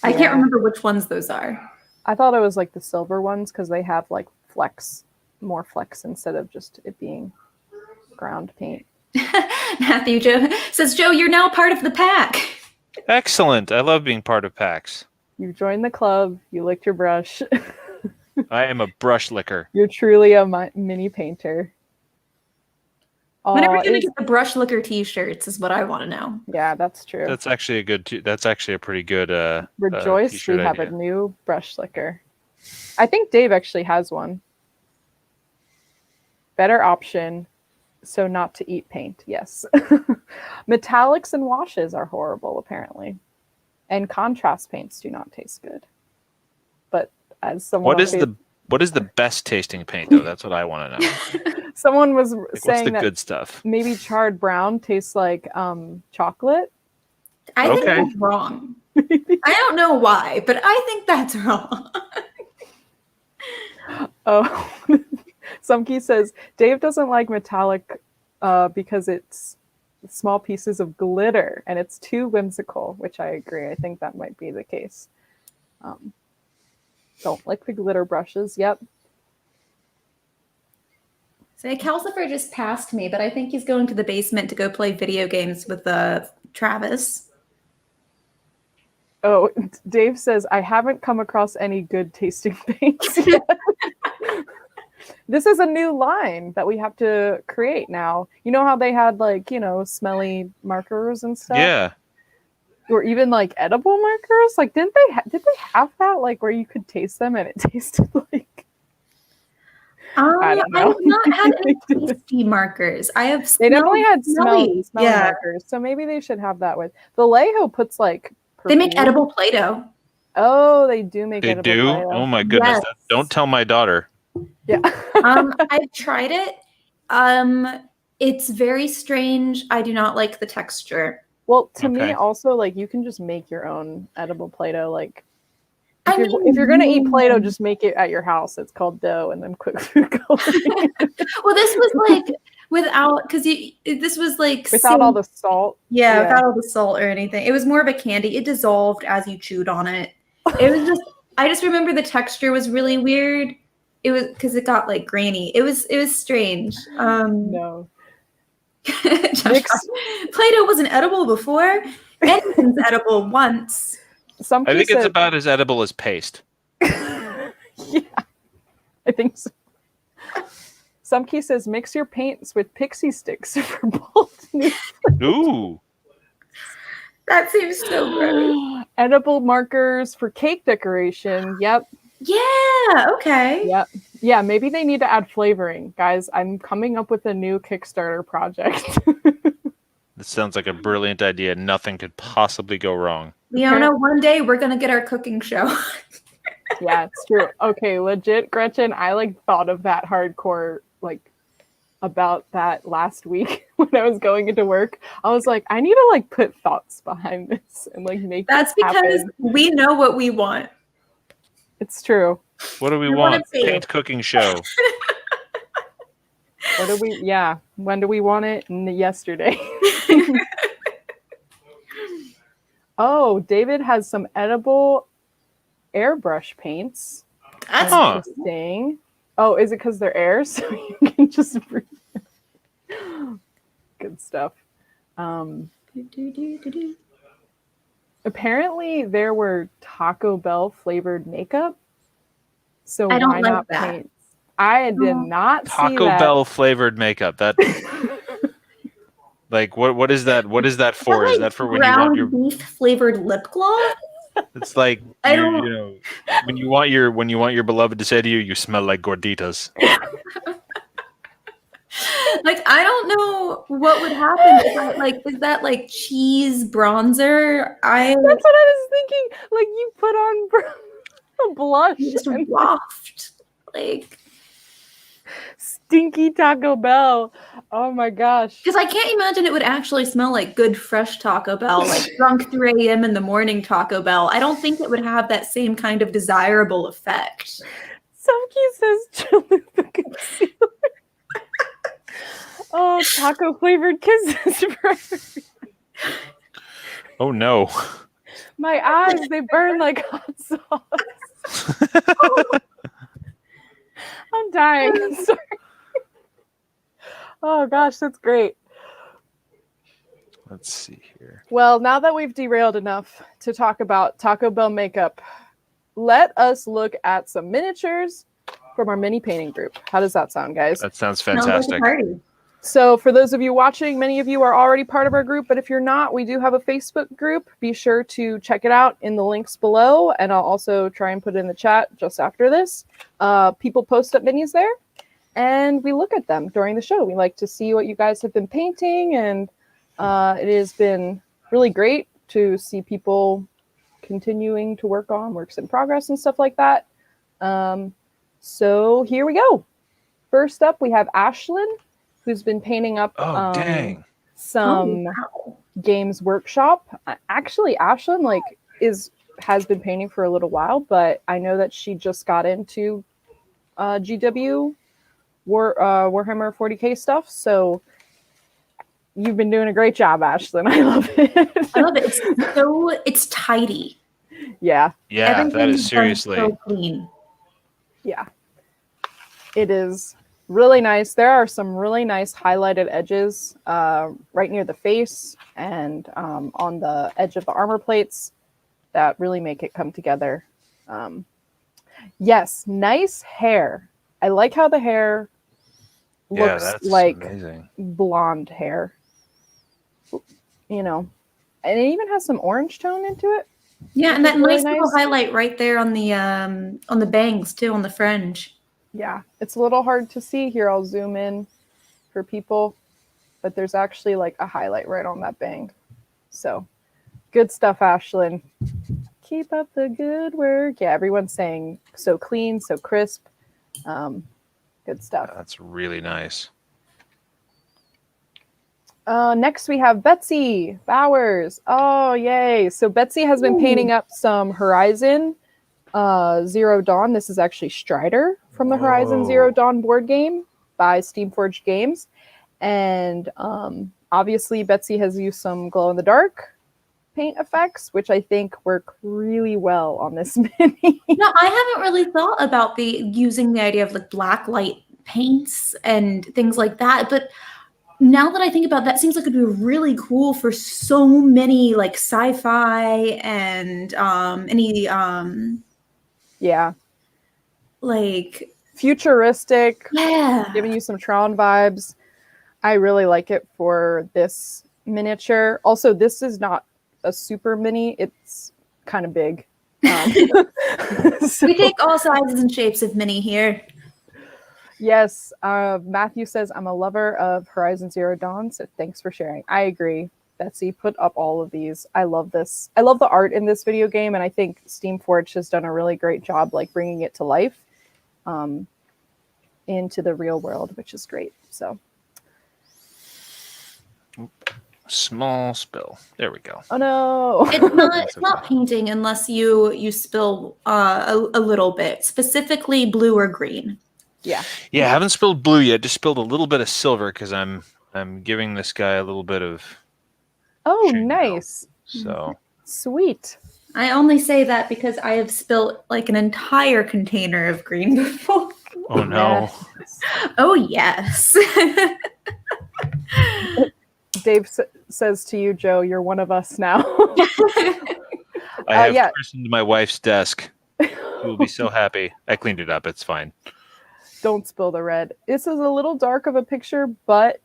Speaker 3: I can't remember which ones those are.
Speaker 1: I thought it was like the silver ones because they have like more flex instead of just it being ground paint.
Speaker 3: Matthew says, Joe, you're now part of the pack.
Speaker 2: Excellent. I love being part of packs.
Speaker 1: You joined the club. You licked your brush.
Speaker 2: I am a brush licker.
Speaker 1: You're truly a mini painter.
Speaker 3: When are we going to get the brush licker t-shirts is what I want to know.
Speaker 1: Yeah, that's true.
Speaker 2: That's actually a pretty good
Speaker 1: Rejoice, we have a new brush licker. I think Dave actually has one. Better option, so not to eat paint. Yes. Metallics and washes are horrible, apparently. And contrast paints do not taste good. But as someone
Speaker 2: what is the best tasting paint though? That's what I want to know.
Speaker 1: Someone was saying
Speaker 2: what's the
Speaker 1: that
Speaker 2: good stuff?
Speaker 1: Maybe charred brown tastes like chocolate.
Speaker 3: I think that's wrong. I don't know why, but I think that's wrong.
Speaker 1: Oh, Sumkey says Dave doesn't like metallic because it's small pieces of glitter and it's too whimsical, which I agree. I think that might be the case. Don't like the glitter brushes. Yep.
Speaker 3: Say, Calcifer just passed me, but I think he's going to the basement to go play video games with Travis.
Speaker 1: Oh, Dave says, I haven't come across any good tasting paints yet. This is a new line that we have to create now. You know how they had smelly markers and stuff?
Speaker 2: Yeah.
Speaker 1: Or even like edible markers? Like, did they have that? Like where you could taste them and it tasted like... I don't know.
Speaker 3: I have not had any tasty markers.
Speaker 1: They definitely had smelly markers. So maybe they should have that with. Vallejo puts like
Speaker 3: perfume. They make edible Play-Doh.
Speaker 1: Oh, they do make
Speaker 2: edible Play-Doh? Oh my goodness.
Speaker 3: Yes.
Speaker 2: Don't tell my daughter.
Speaker 1: Yeah.
Speaker 3: I've tried it. It's very strange. I do not like the texture.
Speaker 1: Well, to me also, like, you can just make your own edible Play-Doh. Like, if you're gonna eat Play-Doh, just make it at your house. It's called dough, and then quick food coloring.
Speaker 3: Well, this was like without, because this was like
Speaker 1: without all the salt.
Speaker 3: Yeah, without all the salt or anything. It was more of a candy. It dissolved as you chewed on it. It was just. I just remember the texture was really weird. It was because it got like grainy. It was strange.
Speaker 1: No.
Speaker 3: Play-Doh wasn't edible before. Anything's edible once.
Speaker 2: I think it's about as edible as paste.
Speaker 1: Yeah, I think so. Sumkey says, mix your paints with pixie sticks for bold new.
Speaker 2: Ooh.
Speaker 3: That seems so gross.
Speaker 1: Edible markers for cake decoration. Yep.
Speaker 3: Yeah, okay.
Speaker 1: Yep. Yeah, maybe they need to add flavoring. Guys, I'm coming up with a new Kickstarter project.
Speaker 2: This sounds like a brilliant idea. Nothing could possibly go wrong.
Speaker 3: Leona, one day we're going to get our cooking show.
Speaker 1: Yeah, it's true. Okay, legit, Gretchen, I thought of that hardcore, about that last week when I was going into work. I was like, I need to put thoughts behind this and make
Speaker 3: That's
Speaker 1: this
Speaker 3: because
Speaker 1: happen.
Speaker 3: We know what we want.
Speaker 1: It's true.
Speaker 2: What do we want? Paint cooking show.
Speaker 1: What do we? Yeah. When do we want it? Yesterday. Oh, David has some edible airbrush paints.
Speaker 3: That's
Speaker 1: interesting. Oh, is it because they're air? So you can just breathe. Good stuff. Apparently there were Taco Bell flavored makeup. So
Speaker 3: I don't
Speaker 1: why
Speaker 3: like
Speaker 1: not
Speaker 3: that.
Speaker 1: paint? I did not see
Speaker 2: Taco
Speaker 1: that.
Speaker 2: Bell flavored makeup. That like what is that? What is that for? Is that for when you want your?
Speaker 3: ground beef flavored lip gloss?
Speaker 2: It's like
Speaker 3: I
Speaker 2: you
Speaker 3: don't.
Speaker 2: you know when you want your beloved to say to you, you smell like gorditas.
Speaker 3: Like, I don't know what would happen. Is that like cheese bronzer?
Speaker 1: That's what I was thinking. Like you put on blush
Speaker 3: just
Speaker 1: and
Speaker 3: waft. Like,
Speaker 1: stinky Taco Bell. Oh my gosh.
Speaker 3: because I can't imagine it would actually smell like good fresh Taco Bell, like drunk 3 a.m. in the morning Taco Bell. I don't think it would have that same kind of desirable effect.
Speaker 1: Somkey says chalupa concealer. Oh, taco flavored kisses.
Speaker 2: Oh no.
Speaker 1: My eyes, they burn like hot sauce. I'm dying. I'm sorry. Oh gosh, that's great.
Speaker 2: Let's see here.
Speaker 1: Well, now that we've derailed enough to talk about Taco Bell makeup, let us look at some miniatures from our mini painting group. How does that sound, guys?
Speaker 2: That sounds
Speaker 3: Smells like a
Speaker 2: fantastic.
Speaker 3: party.
Speaker 1: So for those of you watching, many of you are already part of our group, but if you're not, we do have a Facebook group. Be sure to check it out in the links below, and I'll also try and put it in the chat just after this. People post up minis there, and we look at them during the show. We like to see what you guys have been painting, and it has been really great to see people continuing to work on works in progress and stuff like that. So here we go. First up, we have Ashlyn, who's been painting up
Speaker 2: Dang.
Speaker 1: some Games Workshop. Actually, Ashlyn has been painting for a little while, but I know that she just got into GW Warhammer 40k stuff. So you've been doing a great job, Ashlyn. I love it.
Speaker 3: I love it. It's tidy.
Speaker 1: Yeah.
Speaker 2: Yeah, that
Speaker 3: Everything's
Speaker 2: is seriously.
Speaker 3: so clean.
Speaker 1: Yeah. It is really nice. There are some really nice highlighted edges right near the face and on the edge of the armor plates that really make it come together. Yes, nice hair. I like how the hair looks like
Speaker 2: amazing.
Speaker 1: blonde hair. You know, and it even has some orange tone into it.
Speaker 3: Yeah, and that
Speaker 1: really
Speaker 3: nice little
Speaker 1: nice.
Speaker 3: highlight right there on the bangs too, on the fringe.
Speaker 1: Yeah, it's a little hard to see here. I'll zoom in for people, but there's actually like a highlight right on that bang. So good stuff, Ashlyn. Keep up the good work. Yeah, everyone's saying so clean, so crisp. Good stuff.
Speaker 2: That's really nice.
Speaker 1: Next we have Betsy Bowers. Oh, yay. So Betsy has been painting up some Horizon Zero Dawn. This is actually Strider from the Horizon Zero Dawn board game by Steamforged Games. And obviously Betsy has used some glow-in-the-dark paint effects, which I think work really well on this mini.
Speaker 3: No, I haven't really thought about using the idea of like black light paints and things like that, but now that I think about that, seems like it'd be really cool for so many like sci-fi and any
Speaker 1: Yeah.
Speaker 3: like
Speaker 1: Futuristic.
Speaker 3: yeah.
Speaker 1: Giving you some Tron vibes. I really like it for this miniature. Also, this is not a super mini. It's kind of big. So,
Speaker 3: We take all sizes and shapes of mini here.
Speaker 1: yes. Matthew says, I'm a lover of Horizon Zero Dawn, so thanks for sharing. I agree. Betsy, put up all of these. I love this. I love the art in this video game, and I think Steamforged has done a really great job like bringing it to life into the real world, which is great. So
Speaker 2: Small spill. There we go.
Speaker 1: oh no.
Speaker 3: It's not painting unless you spill a little bit, specifically blue or green.
Speaker 1: Yeah.
Speaker 2: Yeah, I haven't spilled blue yet. Just spilled a little bit of silver because I'm giving this guy a little bit of.
Speaker 1: Oh,
Speaker 2: Shingo.
Speaker 1: nice.
Speaker 2: So
Speaker 1: Sweet.
Speaker 3: I only say that because I have spilled like an entire container of green before.
Speaker 2: oh no.
Speaker 1: Yes.
Speaker 3: Oh yes.
Speaker 1: Dave says to you, Joe, you're one of us now.
Speaker 2: I have
Speaker 1: yeah.
Speaker 2: christened my wife's desk. She will be so happy. I cleaned it up. It's fine.
Speaker 1: Don't spill the red. This is a little dark of a picture, but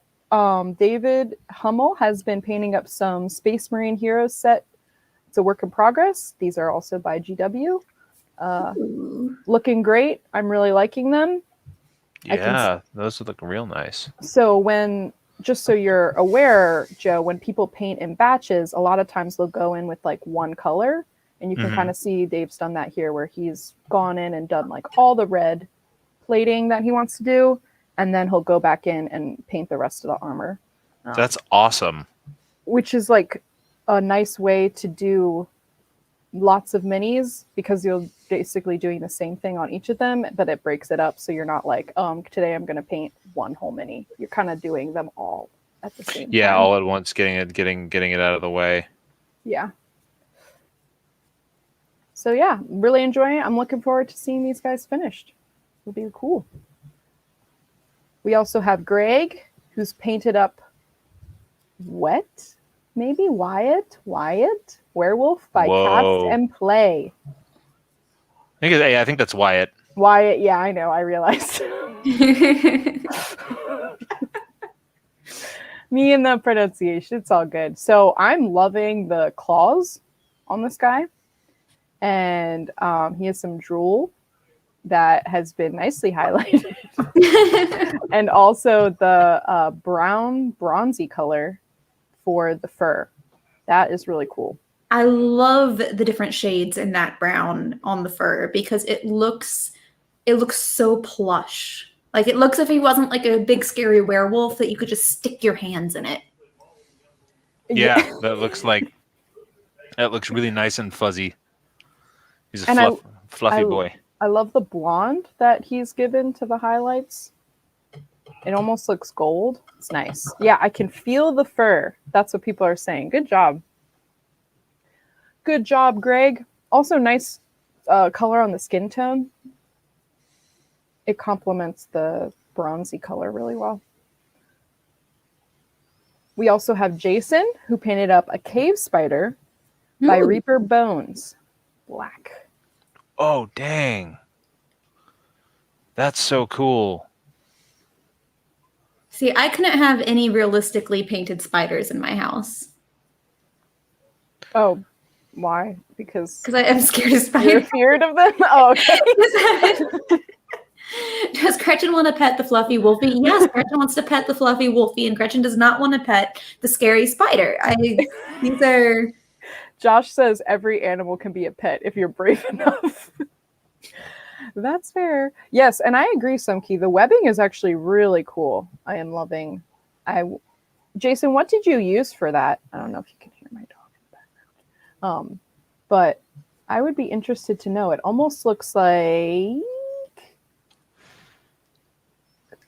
Speaker 1: David Hummel has been painting up some Space Marine Heroes set. It's a work in progress. These are also by GW. Looking great. I'm really liking them.
Speaker 2: Yeah, those look real nice.
Speaker 1: So just so you're aware, Joe, when people paint in batches, a lot of times they'll go in with like one color. And you can kind of see Dave's done that here where he's gone in and done like all the red plating that he wants to do. And then he'll go back in and paint the rest of the armor.
Speaker 2: That's awesome.
Speaker 1: Which is like a nice way to do lots of minis because you're basically doing the same thing on each of them, but it breaks it up. So you're not like, today I'm going to paint one whole mini. You're kind of doing them all at the same time.
Speaker 2: Yeah, all at once, getting it out of the way.
Speaker 1: Yeah. So yeah, really enjoying it. I'm looking forward to seeing these guys finished. It'll be cool. We also have Greg, who's painted up Wyatt, Werewolf by Cast and Play.
Speaker 2: I think that's Wyatt.
Speaker 1: Wyatt, yeah, I know. I realized. Me and the pronunciation, it's all good. So I'm loving the claws on this guy. And he has some drool that has been nicely highlighted. And also the brown bronzy color for the fur. That is really cool.
Speaker 3: I love the different shades in that brown on the fur because it looks so plush. Like it looks if he wasn't like a big scary werewolf that you could just stick your hands in it.
Speaker 2: Yeah, that looks really nice and fuzzy. He's a fluffy boy.
Speaker 1: I love the blonde that he's given to the highlights. It almost looks gold. It's nice. Yeah, I can feel the fur. That's what people are saying. Good job. Good job, Greg. Also nice color on the skin tone. It complements the bronzy color really well. We also have Jason, who painted up a cave spider by Reaper Bones. Black.
Speaker 2: Oh, dang. That's so cool.
Speaker 3: See, I couldn't have any realistically painted spiders in my house.
Speaker 1: Oh, why? Because
Speaker 3: I am scared of spiders.
Speaker 1: You're feared of them? Oh, okay.
Speaker 3: Does Gretchen want to pet the fluffy wolfie? Yes, Gretchen wants to pet the fluffy wolfie, and Gretchen does not want to pet the scary spider. These are...
Speaker 1: Josh says every animal can be a pet if you're brave enough. That's fair. Yes, and I agree, Sumkey. The webbing is actually really cool. I am loving. Jason, what did you use for that? I don't know if you can hear my dog in the background. But I would be interested to know. It almost looks like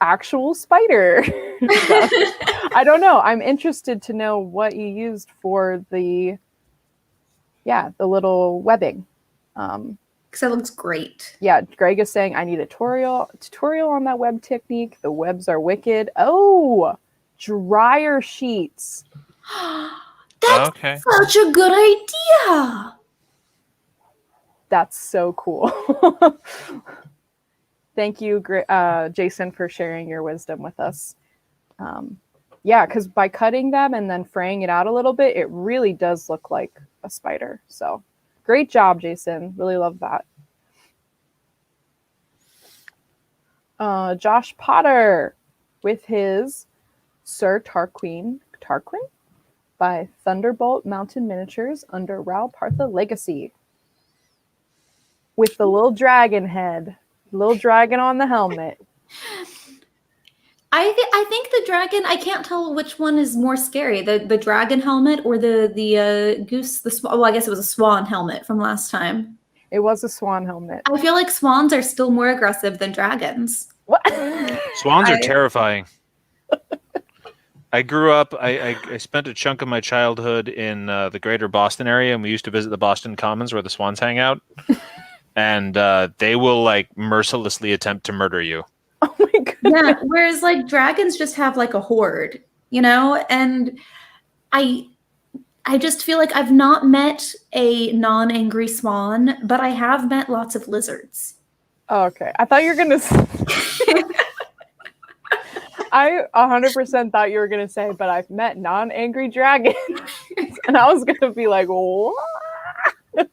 Speaker 1: actual spider. I don't know. I'm interested to know what you used for the little webbing.
Speaker 3: Because it looks great.
Speaker 1: Yeah, Greg is saying I need a tutorial on that web technique. The webs are wicked. Oh, dryer sheets.
Speaker 3: That's such a good idea.
Speaker 1: That's so cool. Thank you, Jason, for sharing your wisdom with us. Yeah, because by cutting them and then fraying it out a little bit, it really does look like a spider. So great job, Jason. Really love that. Josh Potter with his Sir Tarquin by Thunderbolt Mountain Miniatures under Ral Partha Legacy. With the little dragon head. Little dragon on the helmet.
Speaker 3: I think the dragon, I can't tell which one is more scary, the dragon helmet or the goose, well, I guess it was a swan helmet from last time.
Speaker 1: It was a swan helmet.
Speaker 3: I feel like swans are still more aggressive than dragons.
Speaker 1: What?
Speaker 2: Swans are terrifying. I grew up, I spent a chunk of my childhood in the greater Boston area, and we used to visit the Boston Commons where the swans hang out. And they will like mercilessly attempt to murder you.
Speaker 1: Oh my goodness.
Speaker 3: Yeah, whereas like dragons just have like a horde, you know? And I just feel like I've not met a non-angry swan, but I have met lots of lizards.
Speaker 1: Oh, okay. I thought you were gonna. I 100% thought you were gonna say, but I've met non-angry dragons, and I was gonna be like, what?
Speaker 3: But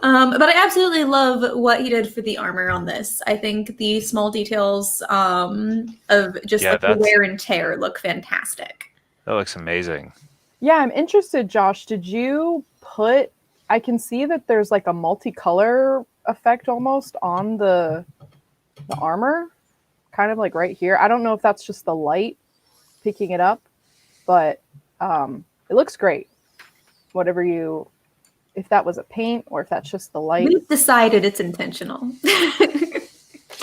Speaker 3: I absolutely love what he did for the armor on this. I think the small details of just
Speaker 2: Yeah,
Speaker 3: like the
Speaker 2: that's-
Speaker 3: wear and tear look fantastic.
Speaker 2: That looks amazing.
Speaker 1: Yeah, I'm interested, Josh. Did you put? I can see that there's like a multicolor effect almost on the armor, kind of like right here. I don't know if that's just the light picking it up, but it looks great. Whatever you, if that was a paint or if that's just the light.
Speaker 3: We've decided it's intentional.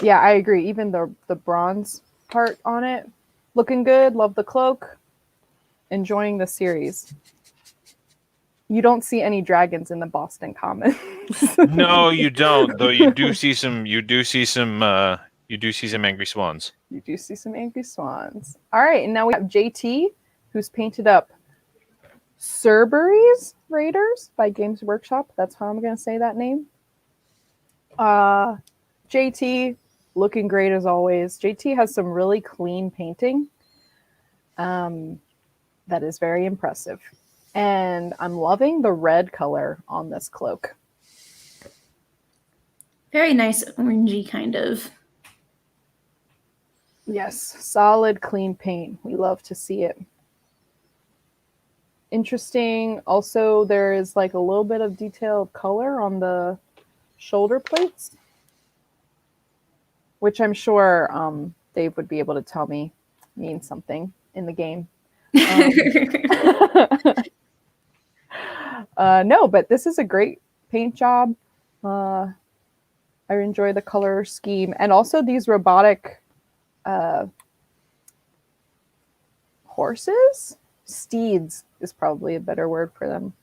Speaker 1: Yeah, I agree. Even the bronze part on it, looking good. Love the cloak. Enjoying the series. You don't see any dragons in the Boston Commons.
Speaker 2: No, you don't. Though you do see some. You do see some. You do see some angry swans.
Speaker 1: You do see some angry swans. All right, and now we have JT, who's painted up Cerberus Raiders by Games Workshop. That's how I'm going to say that name. JT, looking great as always. JT has some really clean painting. That is very impressive. And I'm loving the red color on this cloak.
Speaker 3: Very nice orangey kind of.
Speaker 1: Yes, solid, clean paint. We love to see it. Interesting. Also, there is like a little bit of detailed color on the shoulder plates, which I'm sure Dave would be able to tell me means something in the game. No, but this is a great paint job. I enjoy the color scheme and also these robotic horses. Steeds is probably a better word for them.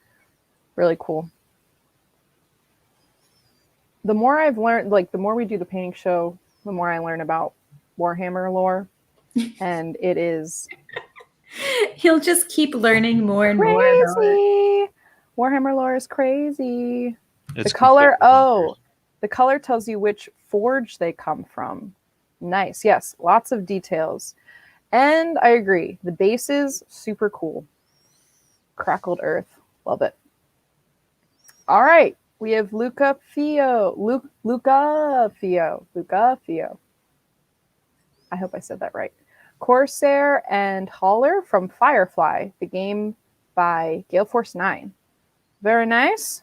Speaker 1: Really cool. The more I've learned, like the more we do the painting show, the more I learn about Warhammer lore, and it is
Speaker 3: He'll just keep learning more and
Speaker 1: crazy.
Speaker 3: more about it.
Speaker 1: Warhammer lore is crazy.
Speaker 2: It's
Speaker 1: the color,
Speaker 2: completely
Speaker 1: the color tells you which forge they come from. Nice. Yes, lots of details. And I agree. The base is super cool. Crackled earth. Love it. All right. We have Luca Fio. I hope I said that right. Corsair and Haller from Firefly, the game by Gale Force 9. Very nice.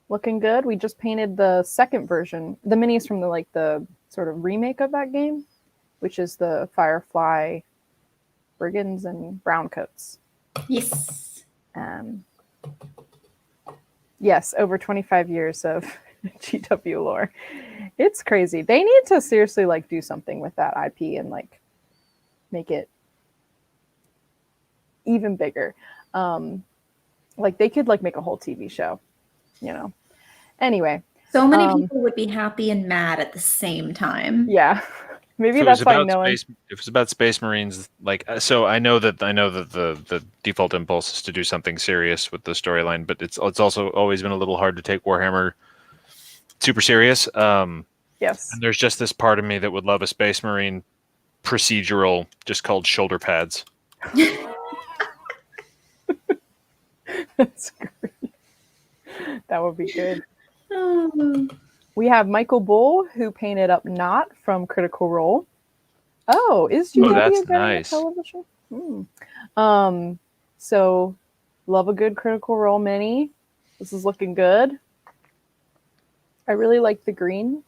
Speaker 1: Looking good. We just painted the second version, the minis from the sort of remake of that game, which is the Firefly brigands and browncoats.
Speaker 3: Yes.
Speaker 1: Yes, over 25 years of GW lore. It's crazy. They need to seriously do something with that IP and make it even bigger. They could make a whole TV show, Anyway.
Speaker 3: So many people would be happy and mad at the same time.
Speaker 1: Yeah. Maybe that's why no one...
Speaker 2: If it's about Space Marines, so I know that the default impulse is to do something serious with the storyline, but it's also always been a little hard to take Warhammer super serious.
Speaker 1: Yes.
Speaker 2: And there's just this part of me that would love a Space Marine procedural just called Shoulder Pads.
Speaker 1: That's great. That would be good. We have Michael Bull, who painted up Knot from Critical Role. Oh, is GW
Speaker 2: that's
Speaker 1: getting
Speaker 2: nice.
Speaker 1: a television? So love a good Critical Role mini. This is looking good. I really like the green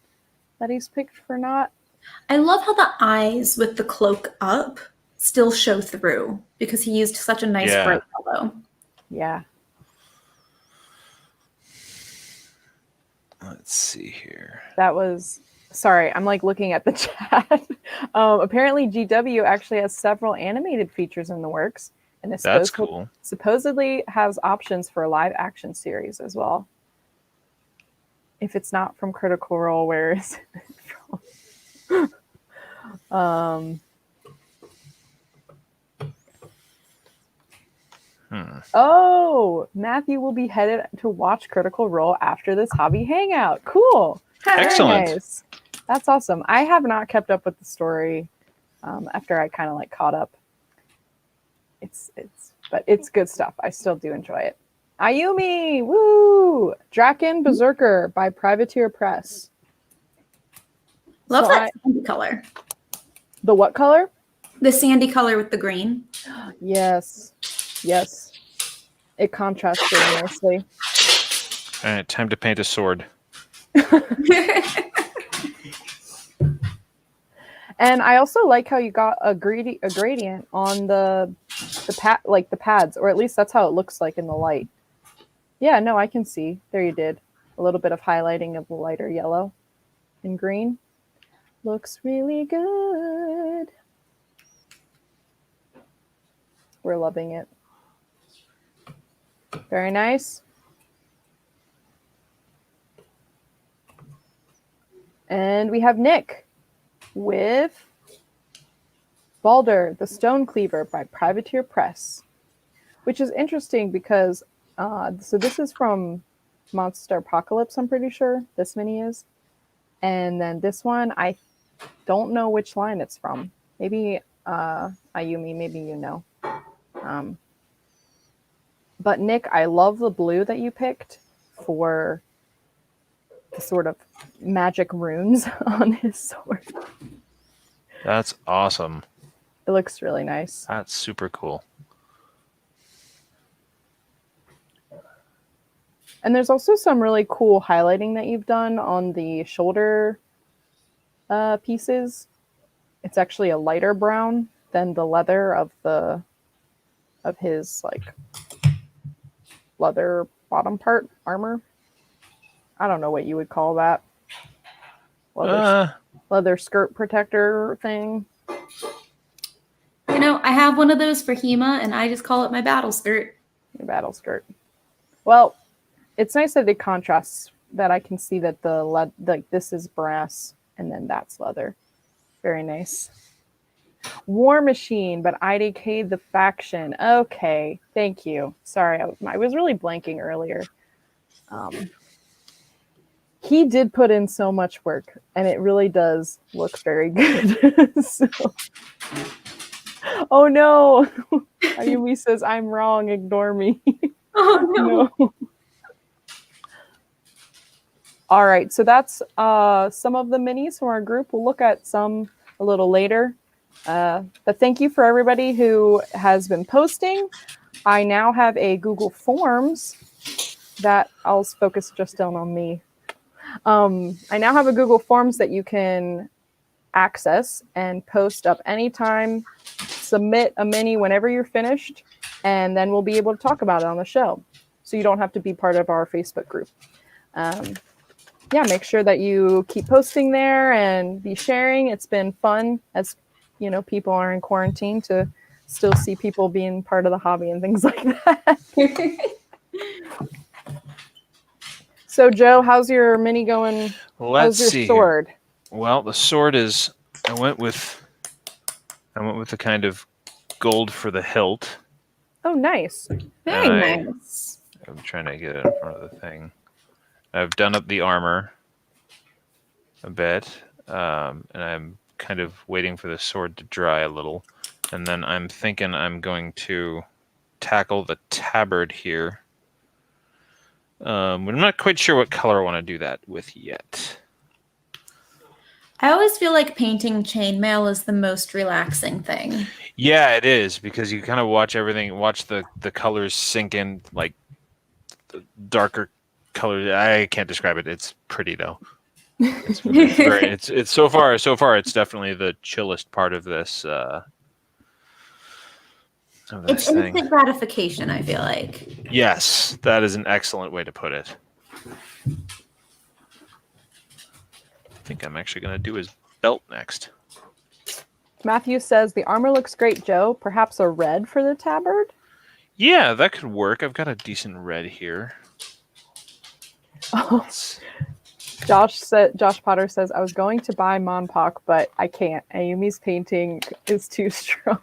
Speaker 1: that he's picked for Knot.
Speaker 3: I love how the eyes with the cloak up still show through because he used such a nice bright yellow.
Speaker 1: Yeah.
Speaker 2: Let's see here.
Speaker 1: That was... Sorry, I'm looking at the chat. Apparently, GW actually has several animated features in the works. And
Speaker 2: that's cool.
Speaker 1: Supposedly has options for a live action series as well. If it's not from Critical Role, where is it from? Oh, Matthew will be headed to watch Critical Role after this hobby hangout. Cool.
Speaker 2: Excellent.
Speaker 1: Very nice. That's awesome. I have not kept up with the story after I kind of like caught up. But it's good stuff. I still do enjoy it. Ayumi, woo! Draken Berserker by Privateer Press.
Speaker 3: Love
Speaker 1: So
Speaker 3: that sandy color.
Speaker 1: The what color?
Speaker 3: The sandy color with the green.
Speaker 1: Yes. Yes. It contrasts very nicely.
Speaker 2: All right, time to paint a sword.
Speaker 1: And I also like how you got a gradient on the pads, or at least that's how it looks like in the light. Yeah, no, I can see. There you did. A little bit of highlighting of the lighter yellow and green. Looks really good. We're loving it. Very nice. And we have Nick with Baldur, the Stone Cleaver by Privateer Press, which is interesting because, so this is from Monster Apocalypse, I'm pretty sure. This mini is. And then this one, I don't know which line it's from. Maybe Ayumi, maybe you know. But Nick, I love the blue that you picked for the sort of magic runes on his sword.
Speaker 2: That's awesome.
Speaker 1: It looks really nice.
Speaker 2: That's super cool.
Speaker 1: And there's also some really cool highlighting that you've done on the shoulder pieces. It's actually a lighter brown than the leather of his like leather bottom part armor. I don't know what you would call that. Leather skirt protector thing.
Speaker 3: You know, I have one of those for Hema, and I just call it my battle skirt.
Speaker 1: Your battle skirt. Well, it's nice that it contrasts. That I can see that like this is brass and then that's leather. Very nice. War Machine, but IDK'd the faction. Okay, thank you. Sorry, I was really blanking earlier. He did put in so much work, and it really does look very good. Oh no! Ayumi says, I'm wrong, ignore me.
Speaker 3: Oh no.
Speaker 1: No. All right, so that's some of the minis from our group. We'll look at some a little later. But thank you for everybody who has been posting. I now have a Google Forms that I'll focus just down on me. I now have a Google Forms that you can access and post up anytime. Submit a mini whenever you're finished, and then we'll be able to talk about it on the show. So you don't have to be part of our Facebook group. Yeah, make sure that you keep posting there and be sharing. It's been fun, as you know, people are in quarantine, to still see people being part of the hobby and things like that. So Joe, how's your mini going?
Speaker 2: Let's
Speaker 1: how's your
Speaker 2: see
Speaker 1: sword?
Speaker 2: Here. Well, the sword is. I went with the kind of gold for the hilt.
Speaker 1: Oh, nice.
Speaker 3: Very nice.
Speaker 2: I'm trying to get it in front of the thing. I've done up the armor a bit, and I'm kind of waiting for the sword to dry a little. And then I'm thinking I'm going to tackle the tabard here. I'm not quite sure what color I want to do that with yet.
Speaker 3: I always feel like painting chainmail is the most relaxing thing.
Speaker 2: Yeah, it is, because you kind of watch the colors sink in, like the darker colors. I can't describe it. It's pretty though. It's so far it's definitely the chillest part of this.
Speaker 3: It's
Speaker 2: thing.
Speaker 3: instant gratification, I feel like.
Speaker 2: Yes, that is an excellent way to put it. I think I'm actually going to do his belt next.
Speaker 1: Matthew says the armor looks great, Joe. Perhaps a red for the tabard?
Speaker 2: Yeah, that could work. I've got a decent red here.
Speaker 1: Oh. Josh Potter says, I was going to buy Monpok, but I can't. Ayumi's painting is too strong.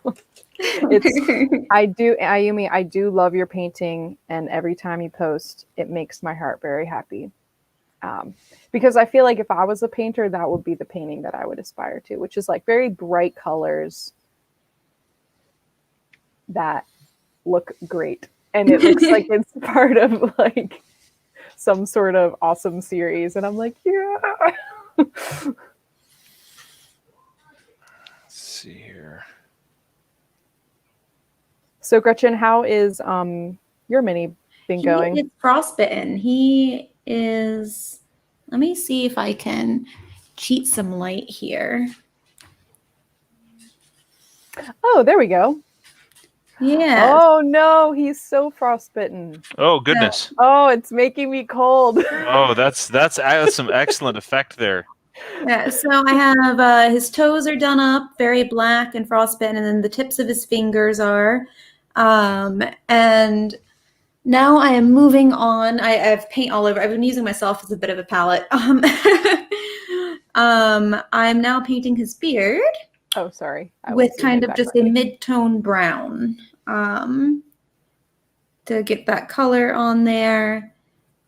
Speaker 1: Ayumi, I do love your painting, and every time you post, it makes my heart very happy. Because I feel like if I was a painter, that would be the painting that I would aspire to, which is like very bright colors that look great. And it looks like it's part of like some sort of awesome series. And I'm like, yeah.
Speaker 2: Let's see here.
Speaker 1: So Gretchen, how is your mini been going?
Speaker 3: He is frostbitten. He is. Let me see if I can cheat some light here.
Speaker 1: Oh, there we go.
Speaker 3: Yeah.
Speaker 1: Oh no, he's so frostbitten.
Speaker 2: Oh goodness.
Speaker 1: Oh, it's making me cold.
Speaker 2: Oh, that's some excellent effect there.
Speaker 3: Yeah, so I have his toes are done up, very black and frostbitten, and then the tips of his fingers are. And now I am moving on. I have paint all over. I've been using myself as a bit of a palette. I'm now painting his beard.
Speaker 1: Oh, sorry.
Speaker 3: With kind of just a mid-tone brown to get that color on there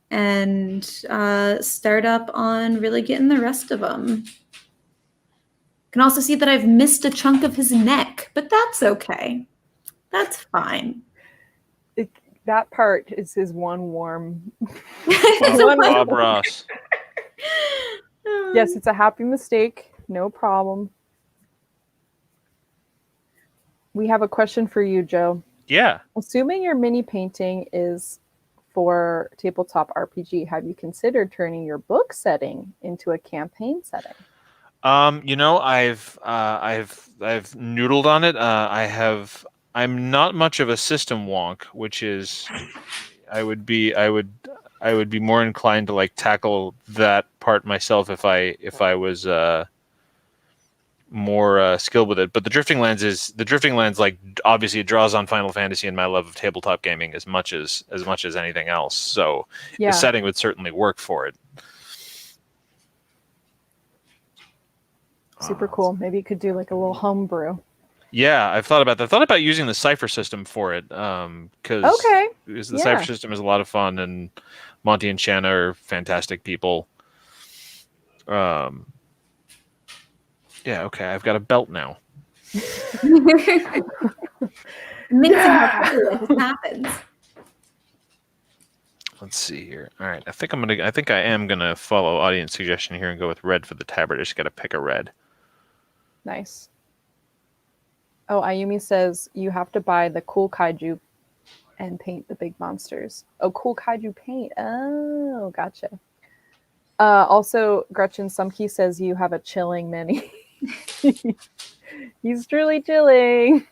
Speaker 3: and start up on really getting the rest of them. You can also see that I've missed a chunk of his neck, but that's okay. That's fine.
Speaker 1: That part is his one warm.
Speaker 2: Bob Ross.
Speaker 1: Yes, it's a happy mistake. No problem. We have a question for you, Joe.
Speaker 2: Yeah.
Speaker 1: Assuming your mini painting is for tabletop RPG, have you considered turning your book setting into a campaign setting?
Speaker 2: You know, I've noodled on it. I'm not much of a system wonk, which is I would be more inclined to like tackle that part myself if I was more skilled with it. But the Drifting Lands like obviously it draws on Final Fantasy and my love of tabletop gaming as much as anything else. So the setting would certainly work for it.
Speaker 1: Super cool. Maybe you could do like a little homebrew.
Speaker 2: Yeah, I've thought about that. I thought about using the Cypher system for it because the Cypher system is a lot of fun, and Monty and Shanna are fantastic people. Yeah, okay, I've got a belt now.
Speaker 3: Amazing how quickly that just happens.
Speaker 2: Let's see here. All right, I think I am gonna follow audience suggestion here and go with red for the tabard. I just gotta pick a red.
Speaker 1: Nice. Oh, Ayumi says you have to buy the cool kaiju and paint the big monsters. Oh, cool kaiju paint. Oh, gotcha. Also, Gretchen Sumkey says you have a chilling mini. He's truly chilling.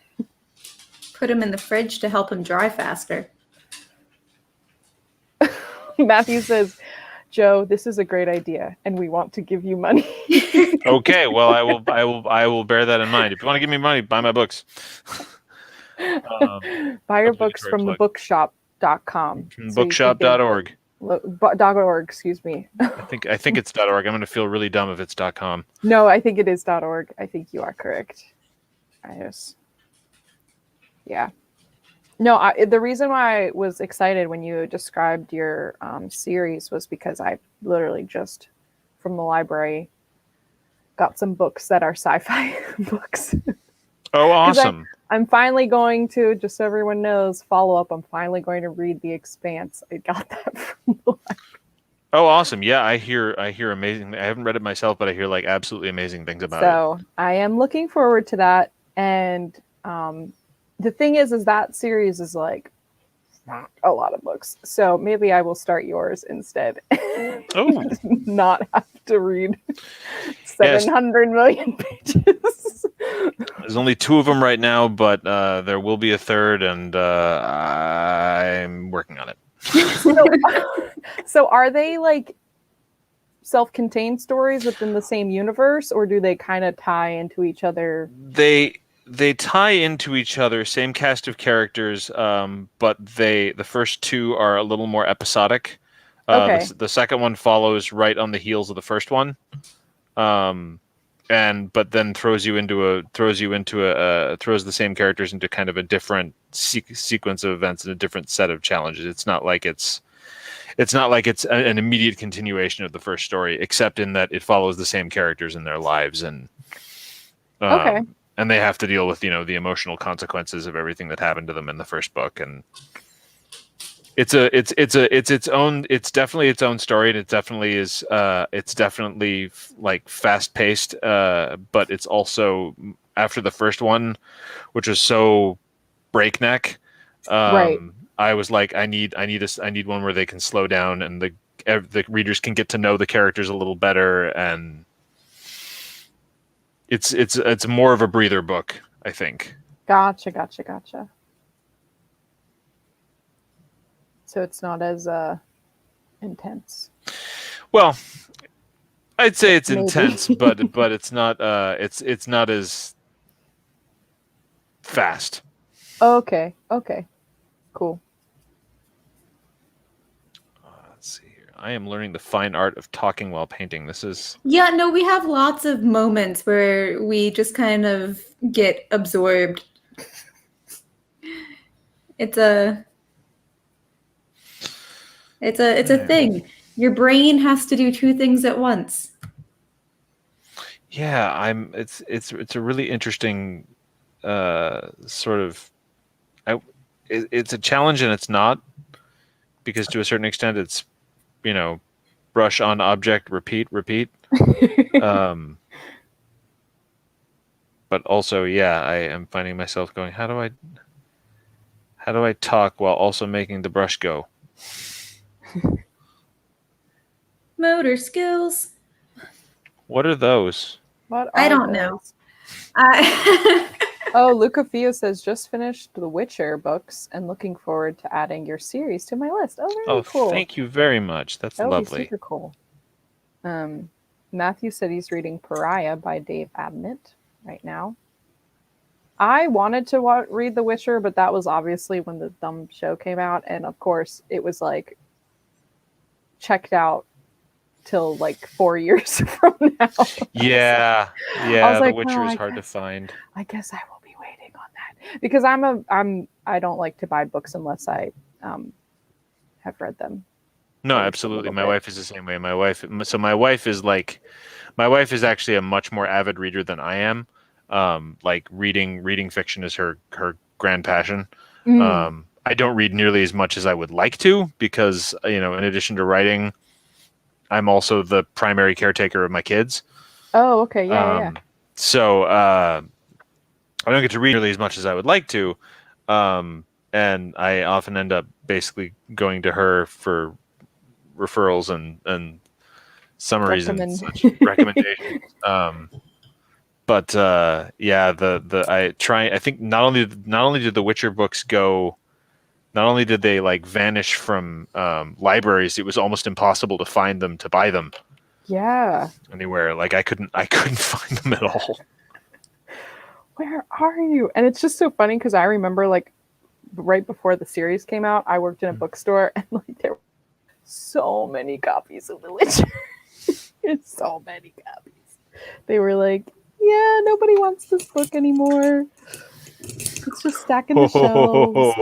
Speaker 3: Put him in the fridge to help him dry faster.
Speaker 1: Matthew says, Joe, this is a great idea, and we want to give you money.
Speaker 2: Okay, well, I will bear that in mind. If you want to give me money, buy my books.
Speaker 1: Buy your books from the bookshop.com.
Speaker 2: Bookshop.org.
Speaker 1: .org, excuse me.
Speaker 2: I think it's .org. I'm going to feel really dumb if it's .com.
Speaker 1: No, I think it is .org. I think you are correct. Yeah. No, the reason why I was excited when you described your series was because I literally just from the library got some books that are sci-fi books.
Speaker 2: Oh, awesome.
Speaker 1: I'm finally going to, just so everyone knows, follow up. I'm finally going to read The Expanse. I got that from the library.
Speaker 2: Oh, awesome. Yeah, I hear amazing. I haven't read it myself, but I hear like absolutely amazing things about it.
Speaker 1: So I am looking forward to that. And the thing is that series is like a lot of books. So maybe I will start yours instead.
Speaker 2: Oh.
Speaker 1: Not have to read 700 million pages.
Speaker 2: There's only 2 of them right now, but there will be a third, and I'm working on it.
Speaker 1: So are they like self-contained stories within the same universe, or do they kind of tie into each other?
Speaker 2: They tie into each other, same cast of characters, but the first 2 are a little more episodic. The second one follows right on the heels of the first one. but then throws the same characters into kind of a different sequence of events and a different set of challenges. It's not like it's an immediate continuation of the first story, except in that it follows the same characters in their lives, and
Speaker 1: Okay.
Speaker 2: and they have to deal with the emotional consequences of everything that happened to them in the first book. And it's definitely its own story, and it definitely is it's definitely like fast paced, but it's also, after the first one, which was so breakneck,
Speaker 1: Right.
Speaker 2: I was like, I need one where they can slow down and the readers can get to know the characters a little better, and it's more of a breather book, I think.
Speaker 1: Gotcha. So it's not as intense.
Speaker 2: Well, I'd say it's
Speaker 1: Maybe.
Speaker 2: intense, but it's not as fast.
Speaker 1: Okay. Cool.
Speaker 2: Let's see here. I am learning the fine art of talking while painting. This is
Speaker 3: Yeah, no, we have lots of moments where we just kind of get absorbed. It's a thing. Your brain has to do two things at once.
Speaker 2: yeah. It's a really interesting sort of. It's a challenge and it's not, because to a certain extent it's brush on object, repeat. But also, yeah, I am finding myself going, how do I talk while also making the brush go?
Speaker 3: Motor skills.
Speaker 2: What are those?
Speaker 1: What
Speaker 3: I
Speaker 1: are
Speaker 3: don't
Speaker 1: those?
Speaker 3: know.
Speaker 1: Oh, Luca Fio says, just finished the Witcher books and looking forward to adding your series to my list. Oh, very cool.
Speaker 2: Thank you very much. That's
Speaker 1: That would
Speaker 2: lovely.
Speaker 1: be super cool. Matthew said he's reading Pariah by Dave Abnett right now. I wanted to read The Witcher, but that was obviously when the dumb show came out, and of course it was like checked out till like 4 years from now.
Speaker 2: Yeah,
Speaker 1: I was
Speaker 2: The
Speaker 1: like,
Speaker 2: Witcher
Speaker 1: well,
Speaker 2: is hard to find.
Speaker 1: I guess I will be waiting on that, because I don't like to buy books unless I have read them.
Speaker 2: No,
Speaker 1: At least a
Speaker 2: absolutely.
Speaker 1: little
Speaker 2: My
Speaker 1: bit.
Speaker 2: wife is the same way. My wife is actually a much more avid reader than I am. Like reading fiction is her grand passion. I don't read nearly as much as I would like to, because in addition to writing, I'm also the primary caretaker of my kids.
Speaker 1: Oh, okay, yeah.
Speaker 2: So I don't get to read nearly as much as I would like to, and I often end up basically going to her for referrals and summaries and such recommendations. But yeah, I think not only did the Witcher books go, not only did they like vanish from libraries, it was almost impossible to find them, to buy them.
Speaker 1: Yeah.
Speaker 2: Anywhere. Like I couldn't find them at all.
Speaker 1: Where are you? And it's just so funny because I remember like right before the series came out, I worked in a bookstore and like there were so many copies of The Witcher. It's so many copies. They were like, yeah, nobody wants this book anymore. It's just stacking the shelves.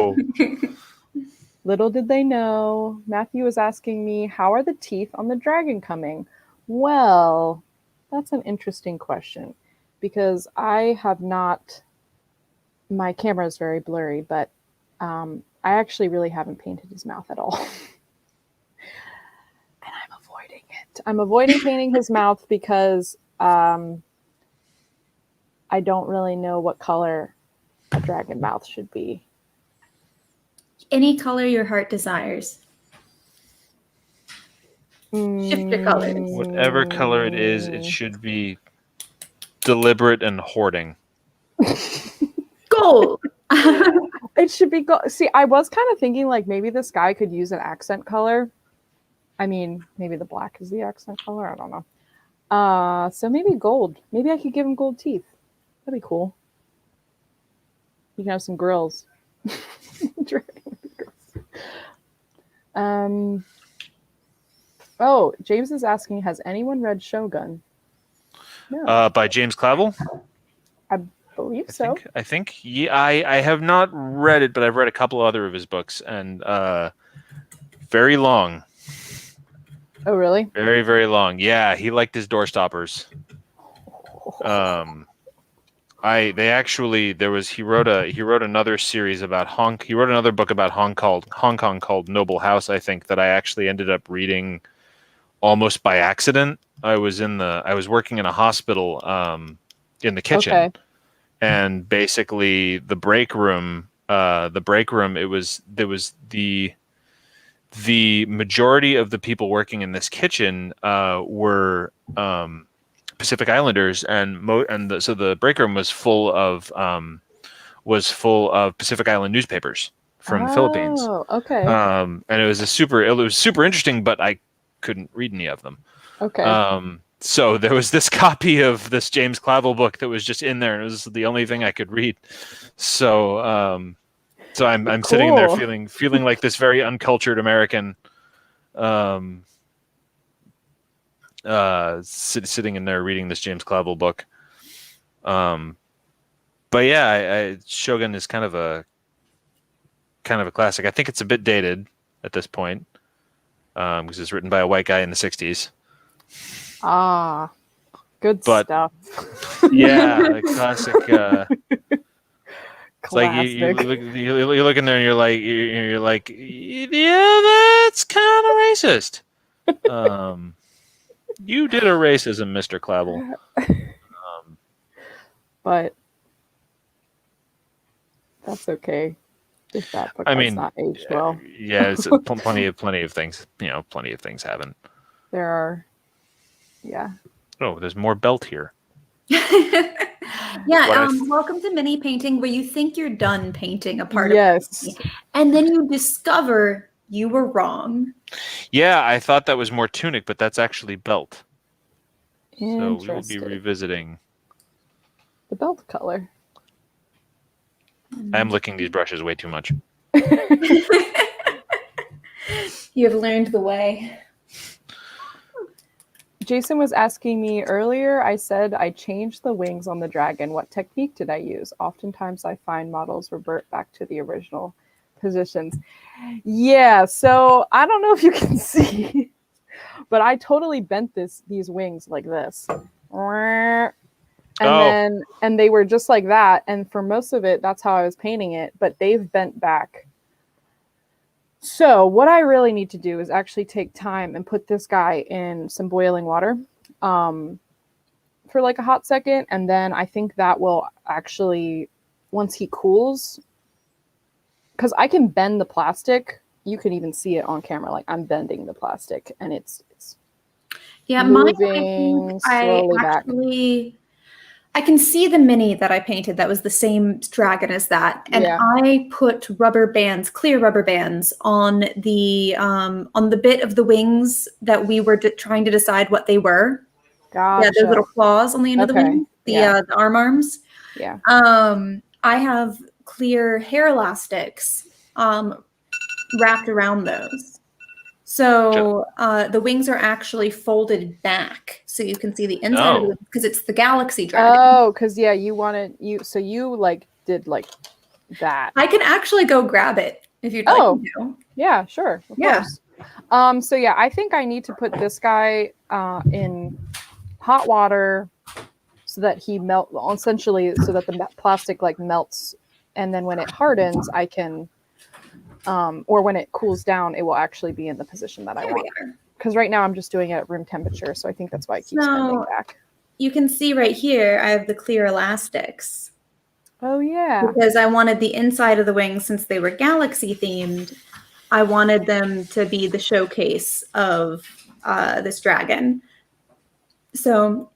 Speaker 1: Little did they know. Matthew was asking me, how are the teeth on the dragon coming? Well, that's an interesting question, because I have not, my camera is very blurry, but I actually really haven't painted his mouth at all. And I'm avoiding it. I'm avoiding painting his mouth because I don't really know what color a dragon mouth should be.
Speaker 3: Any color your heart desires. Shift your colors.
Speaker 2: Whatever color it is, it should be deliberate and hoarding.
Speaker 3: Gold.
Speaker 1: It should be gold. See, I was kind of thinking like maybe this guy could use an accent color. I mean, maybe the black is the accent color. I don't know. So maybe gold. Maybe I could give him gold teeth. That'd be cool. You can have some grills. Oh, James is asking, has anyone read Shogun? No,
Speaker 2: by James Clavell.
Speaker 1: I believe so.
Speaker 2: I think. Yeah, I have not read it, but I've read a couple other of his books, and very long.
Speaker 1: Oh, really?
Speaker 2: Very, very long. Yeah, he liked his door stoppers. He wrote another series about he wrote another book about Hong Kong called Noble House, I think, that I actually ended up reading almost by accident. I was working in a hospital in the kitchen.
Speaker 1: Okay.
Speaker 2: And basically the break room, there was the majority of the people working in this kitchen were Pacific Islanders, so the break room was full of Pacific Island newspapers from the Philippines.
Speaker 1: Oh, okay.
Speaker 2: And it was super interesting, but I couldn't read any of them.
Speaker 1: Okay.
Speaker 2: So there was this copy of this James Clavell book that was just in there, and it was the only thing I could read. So I'm
Speaker 1: Cool.
Speaker 2: sitting in there feeling like this very uncultured American, sitting in there reading this James Clavell book. But yeah, Shogun is kind of a classic. I think it's a bit dated at this point because it's written by a white guy in the '60s.
Speaker 1: Ah, good
Speaker 2: But-
Speaker 1: stuff.
Speaker 2: Yeah, classic. It's like
Speaker 1: Classic.
Speaker 2: you look in there and you're like, yeah, that's kind of racist. You did a racism, Mr. Clavell.
Speaker 1: But that's okay. If that book
Speaker 2: I
Speaker 1: has
Speaker 2: mean,
Speaker 1: not aged well.
Speaker 2: Yeah, it's plenty of things. Plenty of things haven't.
Speaker 1: There are, yeah.
Speaker 2: Oh, there's more belt here.
Speaker 3: Yeah, welcome to mini painting, where you think you're done painting a part
Speaker 1: Yes.
Speaker 3: of it, and then you discover you were wrong.
Speaker 2: Yeah, I thought that was more tunic, but that's actually belt. So we will be
Speaker 1: Interesting.
Speaker 2: revisiting.
Speaker 1: The belt color.
Speaker 2: I am licking these brushes way too much.
Speaker 3: You have learned the way.
Speaker 1: Jason was asking me earlier, I said I changed the wings on the dragon. What technique did I use? Oftentimes I find models revert back to the original positions. Yeah, so I don't know if you can see, but I totally bent these wings like this. And they were just like that. And for most of it, that's how I was painting it, but they've bent back. So what I really need to do is actually take time and put this guy in some boiling water for like a hot second. And then I think that will actually, once he cools, because I can bend the plastic. You can even see it on camera. Like I'm bending the plastic and it's
Speaker 3: Yeah,
Speaker 1: moving slowly back.
Speaker 3: I can see the mini that I painted that was the same dragon as that. And
Speaker 1: Yeah.
Speaker 3: I put clear rubber bands on the bit of the wings that we were trying to decide what they were.
Speaker 1: Gotcha.
Speaker 3: Yeah, those little claws on the end of the wing, the arm arms.
Speaker 1: Yeah.
Speaker 3: I have clear hair elastics wrapped around those. So the wings are actually folded back, so you can see the inside of the wing, because it's the galaxy dragon.
Speaker 1: Oh, because yeah, you like did like that.
Speaker 3: I can actually go grab it if you'd like me to.
Speaker 1: Yeah, sure. Of course. So yeah, I think I need to put this guy in hot water so that he essentially so that the plastic like melts, and then when it hardens, I can. Or when it cools down, it will actually be in the position that I want. Because right now I'm just doing it at room temperature, so I think that's why it keeps bending back.
Speaker 3: You can see right here, I have the clear elastics.
Speaker 1: Oh yeah.
Speaker 3: Because I wanted the inside of the wings, since they were galaxy themed, I wanted them to be the showcase of this dragon. So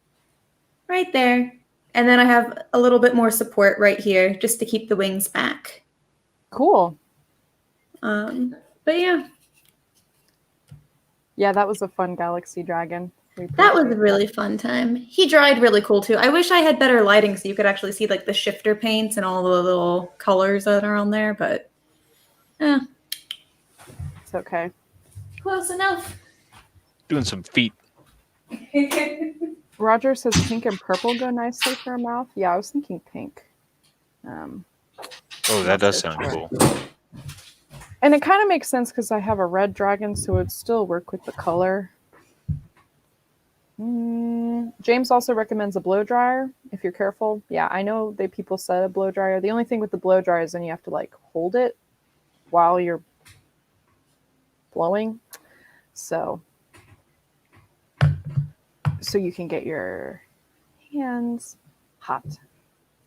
Speaker 3: right there. And then I have a little bit more support right here just to keep the wings back.
Speaker 1: Cool.
Speaker 3: But yeah.
Speaker 1: Yeah, that was a fun galaxy dragon.
Speaker 3: That was a really fun time. He dried really cool too. I wish I had better lighting so you could actually see like the shifter paints and all the little colors that are on there, but
Speaker 1: it's okay.
Speaker 3: Close enough.
Speaker 2: Doing some feet.
Speaker 1: Roger says pink and purple go nicely for a mouth. Yeah, I was thinking pink.
Speaker 2: Oh, that does sound cool.
Speaker 1: And it kind of makes sense because I have a red dragon, so it would still work with the color. James also recommends a blow dryer if you're careful. Yeah, I know people said a blow dryer. The only thing with the blow dryer is then you have to like hold it while you're blowing. So you can get your hands hot.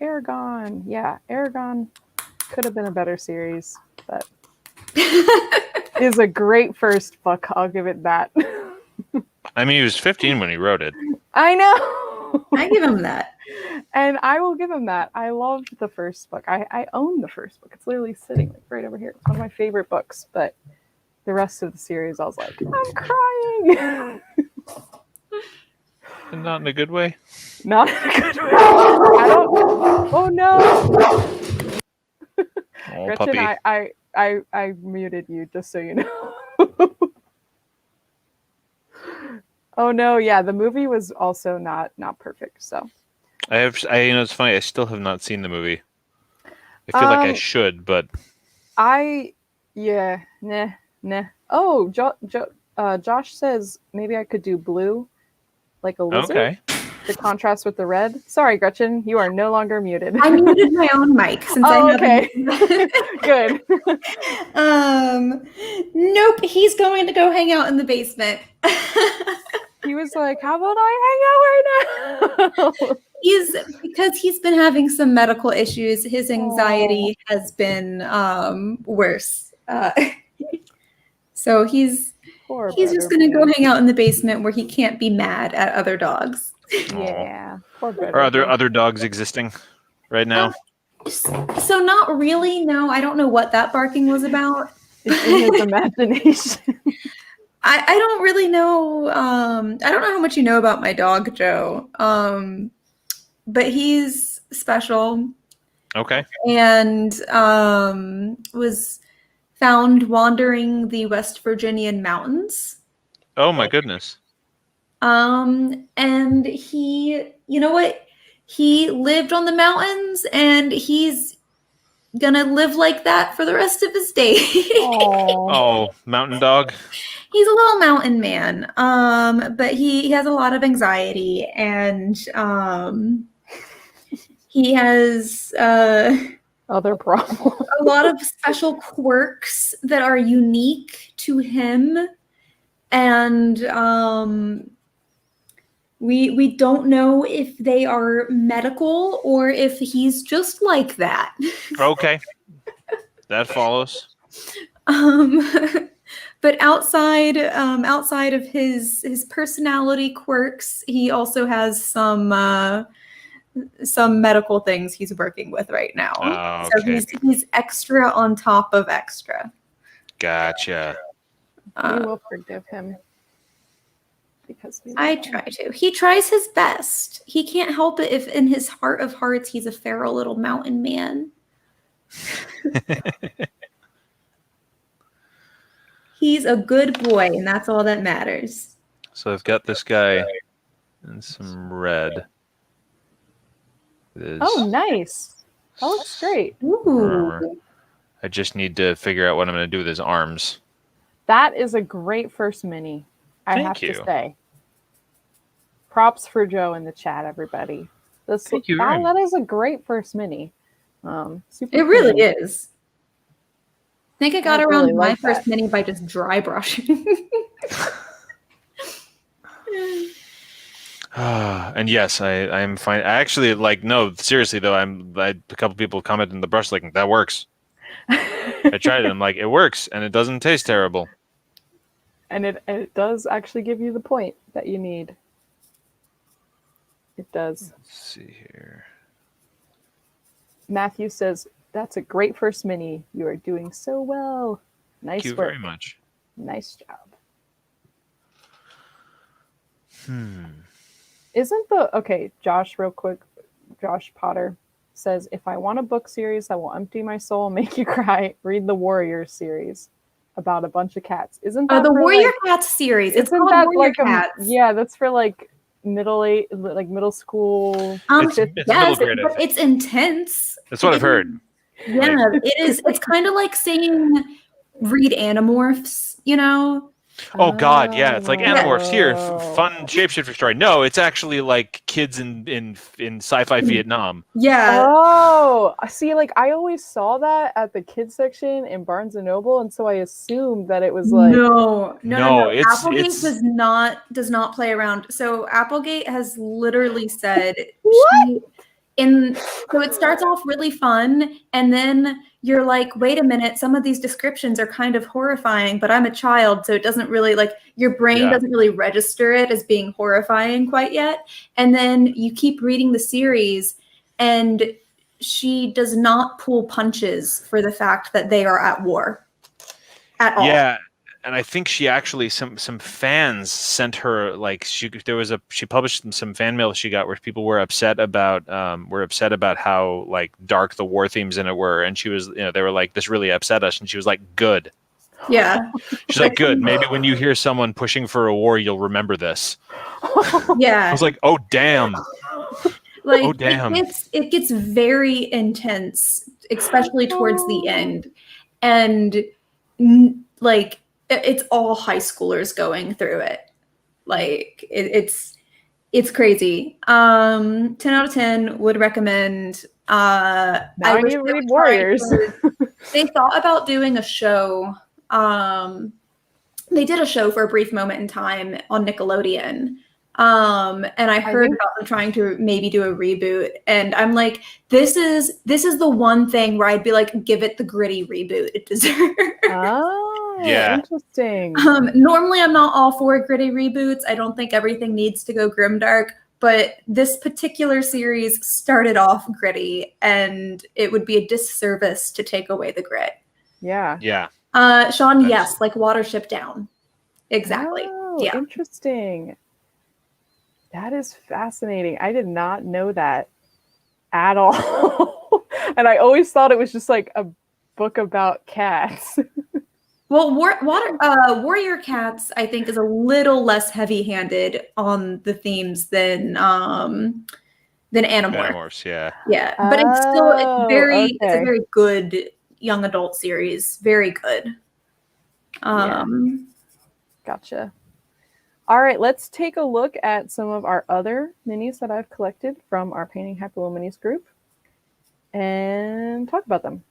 Speaker 1: Aragon. Yeah, Aragon could have been a better series, but is a great first book. I'll give it that.
Speaker 2: I mean, he was 15 when he wrote it.
Speaker 1: I know.
Speaker 3: I give him that.
Speaker 1: And I will give him that. I loved the first book. I own the first book. It's literally sitting like right over here. It's one of my favorite books, but the rest of the series, I was like, I'm crying.
Speaker 2: And not in a good way.
Speaker 1: Not in a good way. I don't. Oh no.
Speaker 2: Oh,
Speaker 1: Gretchen,
Speaker 2: puppy.
Speaker 1: I muted you just so you know. Oh no, yeah, the movie was also not perfect. So
Speaker 2: it's funny. I still have not seen the movie. I feel like I should, but
Speaker 1: nah. Oh, Josh says maybe I could do blue, like a lizard.
Speaker 2: Okay.
Speaker 1: To contrast with the red. Sorry, Gretchen, you are no longer muted.
Speaker 3: I muted my own mic since
Speaker 1: okay. Good.
Speaker 3: Nope, he's going to go hang out in the basement.
Speaker 1: He was like, how about I hang out right now?
Speaker 3: Because he's been having some medical issues. His anxiety has been worse. So he's just going to go hang out in the basement where he can't be mad at other dogs.
Speaker 1: Yeah.
Speaker 2: Are other dogs existing right now?
Speaker 3: So not really. No, I don't know what that barking was about.
Speaker 1: It's in his imagination.
Speaker 3: I don't really know. I don't know how much you know about my dog, Joe. But he's special.
Speaker 2: Okay.
Speaker 3: And was found wandering the West Virginian mountains.
Speaker 2: Oh my goodness.
Speaker 3: And he, you know what? He lived on the mountains and he's gonna live like that for the rest of his days.
Speaker 2: Oh, mountain dog.
Speaker 3: He's a little mountain man. But he has a lot of anxiety and he has
Speaker 1: other problems.
Speaker 3: A lot of special quirks that are unique to him. And we don't know if they are medical or if he's just like that.
Speaker 2: Okay. That follows.
Speaker 3: But outside of his personality quirks, he also has some medical things he's working with right now.
Speaker 2: Okay.
Speaker 3: So he's extra on top of extra.
Speaker 2: Gotcha.
Speaker 1: We will forgive him. Because
Speaker 3: I try to. He tries his best. He can't help it if in his heart of hearts he's a feral little mountain man. He's a good boy, and that's all that matters.
Speaker 2: So I've got this guy in some red.
Speaker 1: Oh, nice. That looks great.
Speaker 3: Ooh.
Speaker 2: I just need to figure out what I'm going to do with his arms.
Speaker 1: That is a great first mini. I have to say. Props for Joe in the chat, everybody.
Speaker 2: Thank you very much.
Speaker 1: That is a great first mini.
Speaker 3: It really is. I think I got around
Speaker 1: really
Speaker 3: my
Speaker 1: like
Speaker 3: first
Speaker 1: that.
Speaker 3: mini by just dry brushing.
Speaker 2: And yes, I am fine. I actually no, seriously though, a couple people commented in the brush like that works. I tried it. I'm like, it works and it doesn't taste terrible.
Speaker 1: And it does actually give you the point that you need. It does.
Speaker 2: Let's see here.
Speaker 1: Matthew says, that's a great first mini. You are doing so well. Nice
Speaker 2: Thank you
Speaker 1: work.
Speaker 2: very much.
Speaker 1: Nice job. Okay, Josh, real quick. Josh Potter says, if I want a book series that will empty my soul, make you cry, read the Warriors series about a bunch of cats. Isn't that
Speaker 3: the
Speaker 1: for,
Speaker 3: Warrior Cats series? It's
Speaker 1: isn't
Speaker 3: called
Speaker 1: that
Speaker 3: Warrior
Speaker 1: like
Speaker 3: Cats.
Speaker 1: yeah, that's for like middle school.
Speaker 2: It's middle grade, I
Speaker 3: but
Speaker 2: think.
Speaker 3: it's intense.
Speaker 2: That's what I've heard.
Speaker 3: Yeah, it is. It's kind of like saying read Animorphs, you know?
Speaker 2: Oh God, yeah, it's like Animorphs here,
Speaker 1: Oh.
Speaker 2: fun shapeshifter story. No, it's actually like kids in sci-fi Vietnam.
Speaker 3: Yeah.
Speaker 1: Oh, see, like I always saw that at the kids section in Barnes and Noble, and so I assumed that it was like
Speaker 3: No.
Speaker 2: It's
Speaker 3: Does not play around. So Applegate has literally said
Speaker 1: What?
Speaker 3: so it starts off really fun, and then you're like, wait a minute, some of these descriptions are kind of horrifying, but I'm a child, so it doesn't really like your brain doesn't really register it as being horrifying quite yet. And then you keep reading the series, and she does not pull punches for the fact that they are at war at all.
Speaker 2: Yeah, and I think she actually some fans sent her like she published some fan mail she got where people were upset about how like dark the war themes in it were, and she was they were like, this really upset us, and she was like, good.
Speaker 3: Yeah.
Speaker 2: She's like, good. Maybe when you hear someone pushing for a war, you'll remember this.
Speaker 3: Yeah.
Speaker 2: I was like, oh damn.
Speaker 3: Like,
Speaker 2: oh damn.
Speaker 3: It gets very intense, especially towards the end, and like it's all high schoolers going through it. Like it's crazy. 10 out of 10 would recommend.
Speaker 1: Now I need to read Warriors.
Speaker 3: They thought about doing a show. They did a show for a brief moment in time on Nickelodeon. And I heard about them trying to maybe do a reboot, and I'm like, this is the one thing where I'd be like, give it the gritty reboot it deserves.
Speaker 1: Oh,
Speaker 2: yeah,
Speaker 1: interesting.
Speaker 3: Normally I'm not all for gritty reboots. I don't think everything needs to go grimdark, but this particular series started off gritty, and it would be a disservice to take away the grit.
Speaker 1: Yeah.
Speaker 3: Sean, yes, like Watership Down. Exactly.
Speaker 1: Oh,
Speaker 3: yeah.
Speaker 1: Interesting. That is fascinating. I did not know that at all. And I always thought it was just like a book about cats.
Speaker 3: Well, Warrior Cats, I think, is a little less heavy-handed on the themes than Animorphs.
Speaker 2: Animorphs, yeah.
Speaker 3: Yeah, but it's a very good young adult series. Very good.
Speaker 1: Gotcha. All right, let's take a look at some of our other minis that I've collected from our Painting Happy Lil Minis group and talk about them.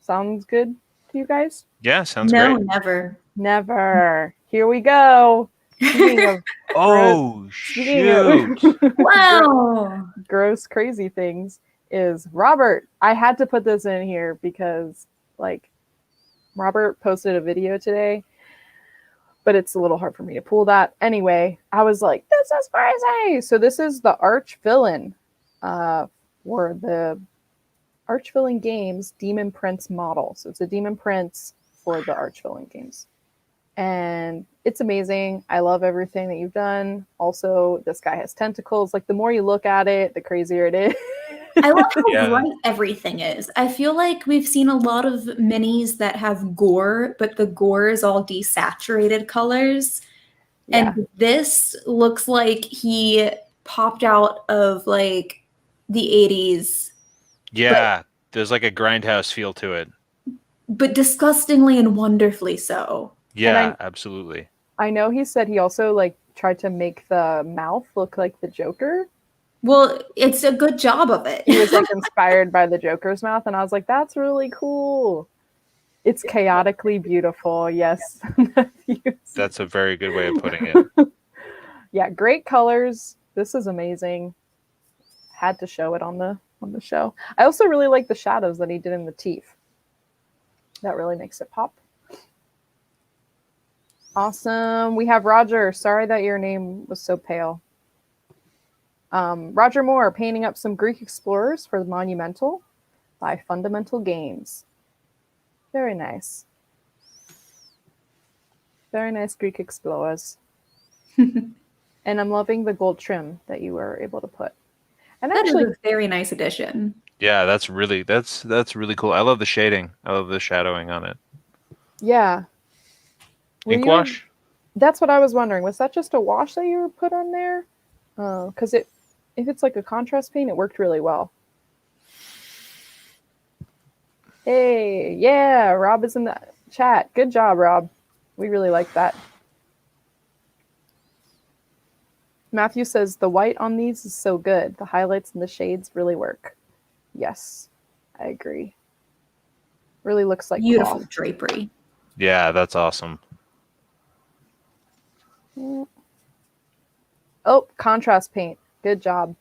Speaker 1: Sounds good to you guys?
Speaker 2: Yeah, sounds great.
Speaker 3: No,
Speaker 1: never. Here we go. Speaking of
Speaker 2: shoot.
Speaker 3: Wow.
Speaker 1: Gross, crazy things is Robert. I had to put this in here because, like, Robert posted a video today, but it's a little hard for me to pull that. Anyway, I was like, this is crazy. So this is the arch villain for the Arch Villain Games Demon Prince model. So it's a Demon Prince for the Arch Villain Games. And it's amazing. I love everything that you've done. Also, this guy has tentacles. Like, the more you look at it, the crazier it is.
Speaker 3: I love how bright everything is. I feel like we've seen a lot of minis that have gore, but the gore is all desaturated colors. Yeah. And this looks like he popped out of like the 80s.
Speaker 2: Yeah, there's like a grindhouse feel to it.
Speaker 3: But disgustingly and wonderfully so.
Speaker 2: Yeah, absolutely.
Speaker 1: I know he said he also like tried to make the mouth look like the Joker.
Speaker 3: Well, it's a good job of it.
Speaker 1: He was like inspired by the Joker's mouth, and I was like, that's really cool. It's chaotically beautiful. Yes.
Speaker 2: That's a very good way of putting it.
Speaker 1: Yeah, great colors. This is amazing. Had to show it on the show. I also really like the shadows that he did in the teeth. That really makes it pop. Awesome. We have Roger. Sorry that your name was so pale. Roger Moore, painting up some Greek explorers for the Monumental by Fundamental Games. Very nice. Very nice Greek explorers. And I'm loving the gold trim that you were able to put. And
Speaker 3: that
Speaker 1: actually,
Speaker 3: is a very nice addition.
Speaker 2: Yeah, that's really cool. I love the shading. I love the shadowing on it.
Speaker 1: Yeah.
Speaker 2: Ink wash?
Speaker 1: That's what I was wondering. Was that just a wash that you were put on there? Because if it's like a contrast paint, it worked really well. Hey, yeah, Rob is in the chat. Good job, Rob. We really like that. Matthew says the white on these is so good. The highlights and the shades really work. Yes, I agree. Really looks like
Speaker 3: Beautiful
Speaker 1: cloth.
Speaker 3: drapery.
Speaker 2: Yeah, that's awesome.
Speaker 1: Yeah. Oh, contrast paint. Good job.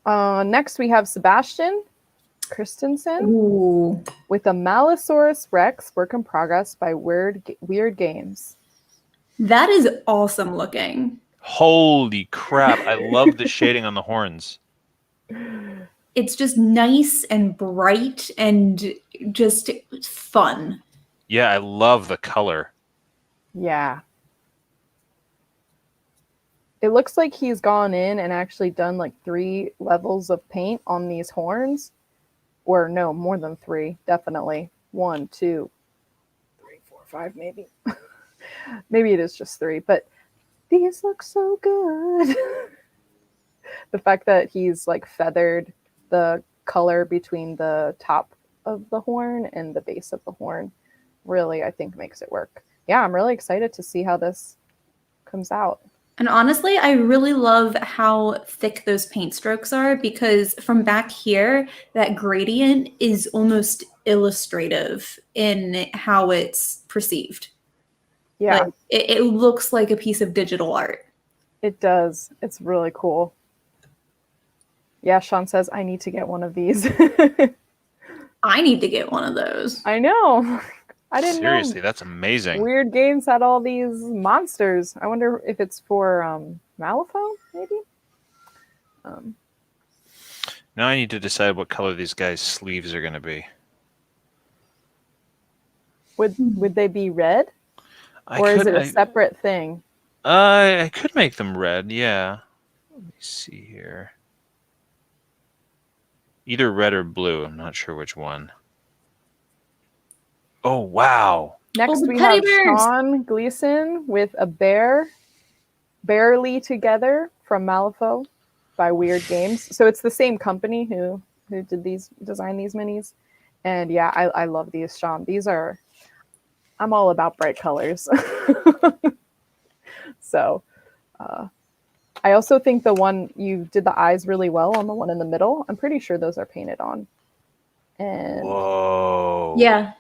Speaker 1: Next, we have Sebastian Christensen.
Speaker 3: Ooh.
Speaker 1: With a Malisaurus Rex work in progress by Weird Games.
Speaker 3: That is awesome looking.
Speaker 2: Holy crap. I love the shading on the horns.
Speaker 3: It's just nice and bright and just fun.
Speaker 2: Yeah, I love the color.
Speaker 1: Yeah. It looks like he's gone in and actually done like 3 levels of paint on these horns. Or no, more than 3, definitely. 1, 2, 3, 4, 5, maybe. Maybe it is just 3, but these look so good. The fact that he's like feathered the color between the top of the horn and the base of the horn really, I think, makes it work. Yeah, I'm really excited to see how this comes out.
Speaker 3: And honestly, I really love how thick those paint strokes are because from back here, that gradient is almost illustrative in how it's perceived.
Speaker 1: Yeah,
Speaker 3: Like, it looks like a piece of digital art.
Speaker 1: it does. It's really cool. Yeah, Sean says, I need to get one of these.
Speaker 3: I need to get one of those.
Speaker 1: I know. I didn't
Speaker 2: Seriously,
Speaker 1: know.
Speaker 2: that's amazing.
Speaker 1: Weird Games had all these monsters. I wonder if it's for Malifaux, maybe?
Speaker 2: Now I need to decide what color these guys' sleeves are going to be.
Speaker 1: Would they be red? Or is it a separate thing?
Speaker 2: I could make them red, yeah. Let me see here. Either red or blue. I'm not sure which one. Oh, wow.
Speaker 1: Next,
Speaker 3: the
Speaker 1: we
Speaker 3: teddy
Speaker 1: have
Speaker 3: bears.
Speaker 1: Sean Gleason with a bear, Barely Together from Malifaux by Weird Games. So it's the same company who designed these minis. And yeah, I love these, Sean. I'm all about bright colors. So I also think the one you did the eyes really well on the one in the middle. I'm pretty sure those are painted on. And
Speaker 2: whoa.
Speaker 3: Yeah.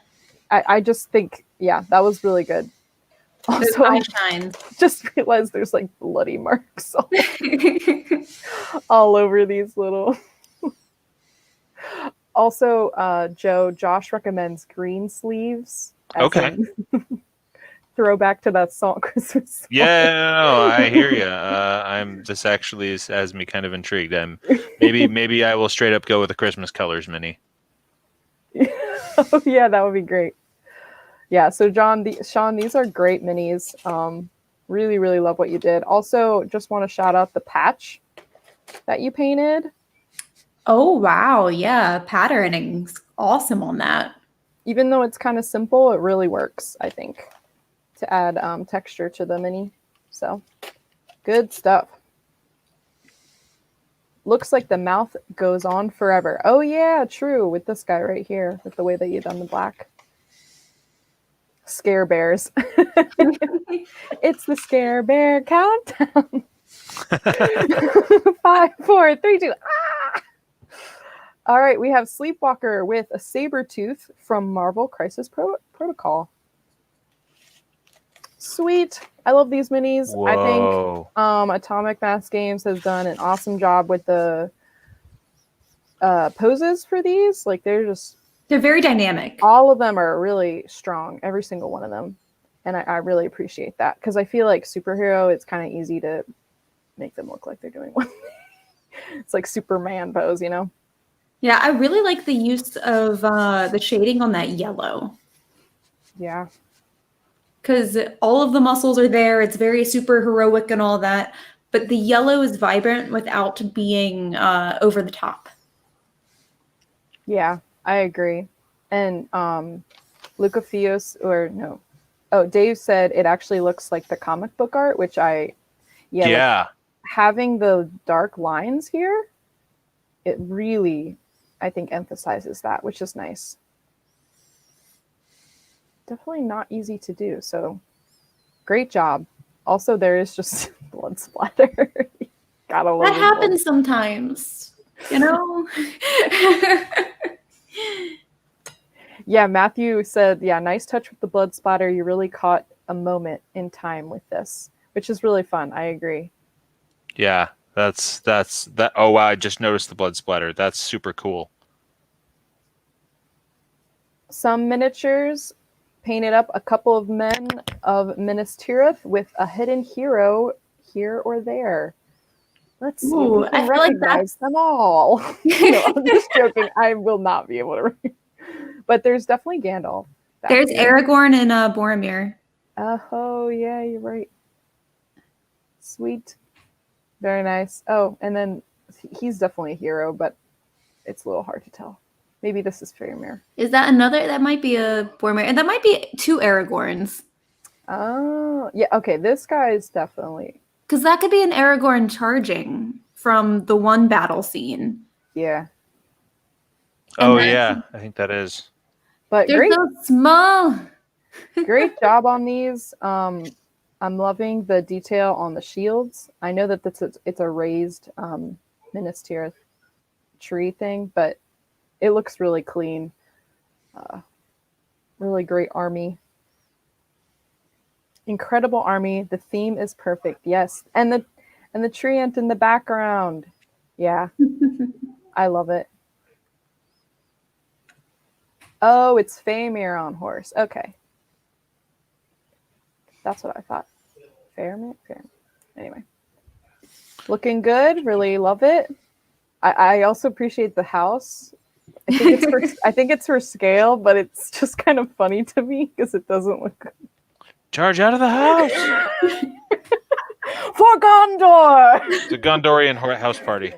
Speaker 1: I just think, yeah, that was really good.
Speaker 3: Those
Speaker 1: Also,
Speaker 3: eye shines.
Speaker 1: just realized there's like bloody marks all over these little. Also, Josh recommends green sleeves.
Speaker 2: Okay.
Speaker 1: Throwback to that song, Christmas song.
Speaker 2: Yeah, no, I hear you. This actually has me kind of intrigued. Maybe I will straight up go with the Christmas colors mini.
Speaker 1: Oh, yeah, that would be great. Yeah, so Sean, these are great minis. Really, really love what you did. Also, just want to shout out the patch that you painted.
Speaker 3: Oh, wow. Yeah. Patterning's awesome on that.
Speaker 1: Even though it's kind of simple, it really works, I think, to add texture to the mini. So, good stuff. Looks like the mouth goes on forever. Oh, yeah, true. With this guy right here, with the way that you've done the black. Scare Bears. It's the Scare Bear countdown. 5, 4, 3, 2. Ah! All right, we have Sleepwalker with a Sabretooth from Marvel Crisis Protocol. Sweet. I love these minis.
Speaker 2: Whoa.
Speaker 1: I think Atomic Mass Games has done an awesome job with the poses for these. Like, they're
Speaker 3: very dynamic.
Speaker 1: All of them are really strong, every single one of them. And I really appreciate that because I feel like superhero, it's kind of easy to make them look like they're doing one. It's like Superman pose, you know?
Speaker 3: Yeah, I really like the use of the shading on that yellow.
Speaker 1: Yeah.
Speaker 3: Because all of the muscles are there. It's very super heroic and all that. But the yellow is vibrant without being over the top.
Speaker 1: Yeah, I agree. And Luca Fios, Dave said it actually looks like the comic book art, which Yeah,
Speaker 2: Yeah.
Speaker 1: like having the dark lines here, it really, I think, emphasizes that, which is nice. Definitely not easy to do, so great job. Also, there is just blood splatter. Gotta love
Speaker 3: That
Speaker 1: the blood.
Speaker 3: happens sometimes, you know?
Speaker 1: Yeah, Matthew said, yeah, nice touch with the blood splatter. You really caught a moment in time with this, which is really fun. I agree.
Speaker 2: Yeah, that's that. Oh wow, I just noticed the blood splatter. That's super cool.
Speaker 1: Some miniatures painted up a couple of men of Minas Tirith with a hidden hero here or there. Let's see if
Speaker 3: Ooh,
Speaker 1: we
Speaker 3: I
Speaker 1: can
Speaker 3: feel like
Speaker 1: recognize them all. No, I'm just joking. I will not be able to. But there's definitely Gandalf. back
Speaker 3: There's
Speaker 1: here.
Speaker 3: Aragorn and Boromir.
Speaker 1: Oh, yeah, you're right. Sweet. Very nice. Oh, and then he's definitely a hero, but it's a little hard to tell. Maybe this is Faramir.
Speaker 3: Is that another? That might be a Boromir. And that might be two Aragorns.
Speaker 1: Oh, yeah, okay, this guy is definitely,
Speaker 3: Because that could be an Aragorn charging from the one battle scene.
Speaker 1: yeah.
Speaker 3: And
Speaker 2: Oh
Speaker 3: then
Speaker 2: yeah, I think that is.
Speaker 1: But
Speaker 3: they're
Speaker 1: great,
Speaker 3: so small.
Speaker 1: great job on these. I'm loving the detail on the shields. I know that it's a raised Minas Tirith tree thing, but it looks really clean. Really great army. Incredible army. The theme is perfect. Yes, and the tree ant in the background. Yeah, I love it. Oh, it's Faramir on horse. Okay, that's what I thought. Faramir. Anyway, looking good. Really love it. I also appreciate the house. I think it's for scale, but it's just kind of funny to me because it doesn't look good.
Speaker 2: Charge out of the house.
Speaker 1: For Gondor.
Speaker 2: It's a Gondorian house party.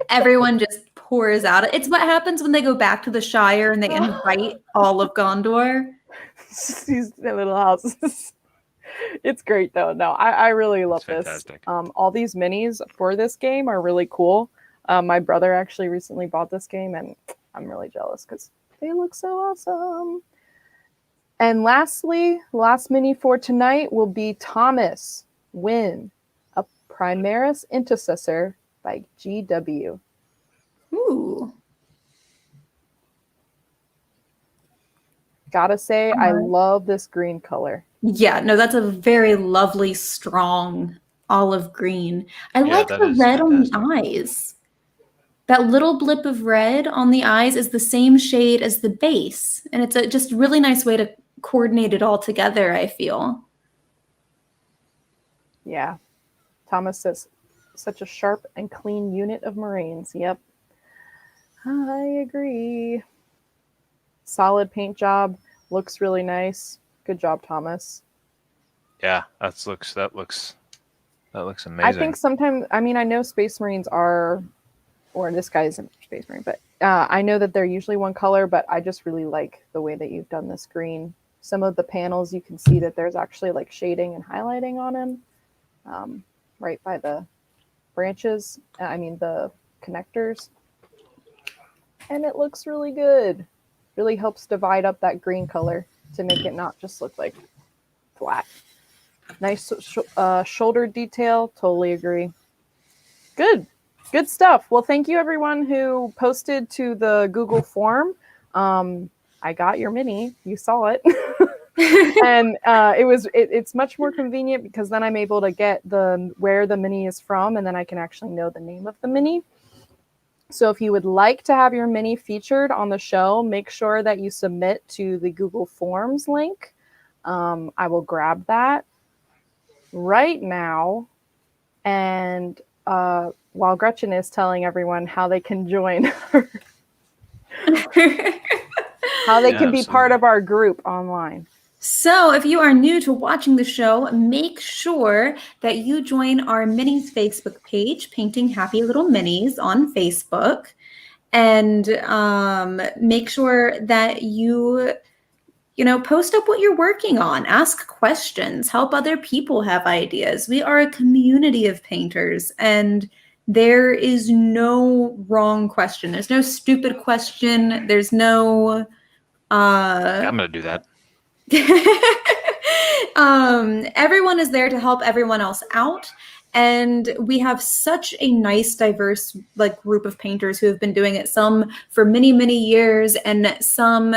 Speaker 3: Everyone just pours out. It's what happens when they go back to the Shire and they invite all of Gondor.
Speaker 1: These little houses. It's great though. No, I really love this.
Speaker 2: Fantastic.
Speaker 1: All these minis for this game are really cool. My brother actually recently bought this game, and I'm really jealous because they look so awesome. And lastly, last mini for tonight will be Thomas Wynn, a Primaris Intercessor by GW.
Speaker 3: Ooh.
Speaker 1: Gotta say, I love this green color.
Speaker 3: Yeah, no, that's a very lovely, strong olive green. I like
Speaker 2: that
Speaker 3: the
Speaker 2: is
Speaker 3: red on the
Speaker 2: fantastic.
Speaker 3: eyes. That little blip of red on the eyes is the same shade as the base. And it's a just really nice way to coordinate it all together, I feel.
Speaker 1: Yeah. Thomas says, such a sharp and clean unit of Marines. Yep. I agree. Solid paint job. Looks really nice. Good job, Thomas.
Speaker 2: Yeah, that looks amazing.
Speaker 1: I think sometimes, I mean, I know Space Marines are, or this guy isn't Space Marine, but I know that they're usually one color, but I just really like the way that you've done this green. Some of the panels, you can see that there's actually like shading and highlighting on them, right by the branches. I mean, the connectors. And it looks really good. Really helps divide up that green color to make it not just look like flat. Nice shoulder detail. Totally agree. Good stuff. Well, thank you everyone who posted to the Google form. I got your mini. You saw it. And it's much more convenient because then I'm able to get where the mini is from, and then I can actually know the name of the mini. So if you would like to have your mini featured on the show, make sure that you submit to the Google Forms link. I will grab that right now. And while Gretchen is telling everyone how they can join, how they can be part of our group online.
Speaker 3: So if you are new to watching the show, make sure that you join our Minis Facebook page, Painting Happy Little Minis on Facebook. And make sure that you post up what you're working on, ask questions, help other people have ideas. We are a community of painters, and there is no wrong question. There's no stupid question. There's no
Speaker 2: Yeah, I'm gonna do that.
Speaker 3: Everyone is there to help everyone else out. And we have such a nice, diverse group of painters who have been doing it, some for many, many years, and some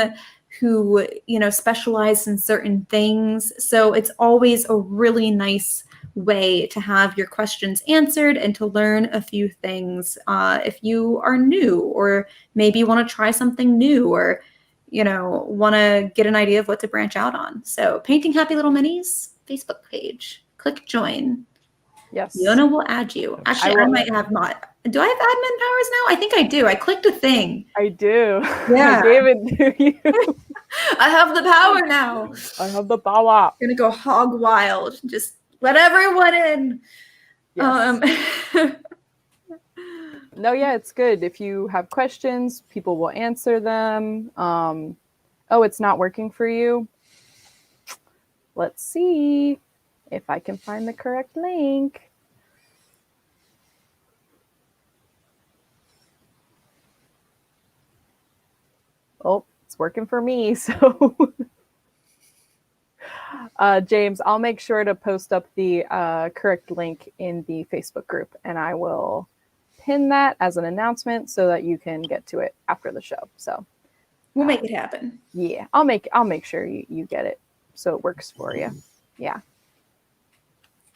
Speaker 3: who, specialize in certain things. So it's always a really nice way to have your questions answered and to learn a few things if you are new, or maybe you want to try something new, or want to get an idea of what to branch out on. So Painting Happy Little Minis Facebook page. Click join.
Speaker 1: Yes.
Speaker 3: Fiona will add you. Actually, I might have not. Do I have admin powers now? I think I do. I clicked a thing.
Speaker 1: I do.
Speaker 3: Yeah.
Speaker 1: I gave it to you.
Speaker 3: I have the power now.
Speaker 1: I have the power.
Speaker 3: I'm going to go hog wild. Just let everyone in.
Speaker 1: Yes. No, yeah, it's good. If you have questions, people will answer them. Oh, it's not working for you? Let's see if I can find the correct link. Oh, it's working for me, so... James, I'll make sure to post up the correct link in the Facebook group, and I will pin that as an announcement so that you can get to it after the show. So
Speaker 3: we'll make it happen.
Speaker 1: Yeah, I'll make sure you get it so it works for you. Yeah,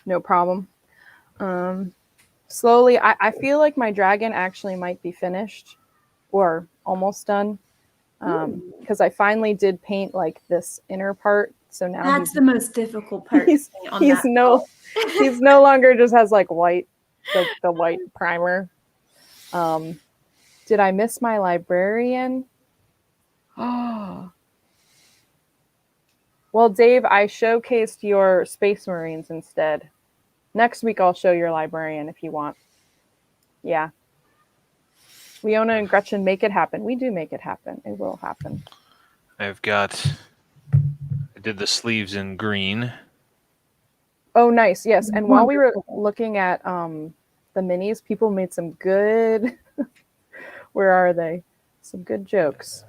Speaker 1: no problem. Slowly, I feel like my dragon actually might be finished or almost done, because I finally did paint like this inner part. So now
Speaker 3: that's the most difficult part.
Speaker 1: He's no longer just has like white, the white primer. Did I miss my librarian? Oh. Well, Dave, I showcased your Space Marines instead. Next week, I'll show your librarian if you want. Yeah. Leona and Gretchen, make it happen. We do make it happen. It will happen.
Speaker 2: I did the sleeves in green.
Speaker 1: Oh, nice. Yes. And while we were looking at the minis, people made some good... Where are they? Some good jokes.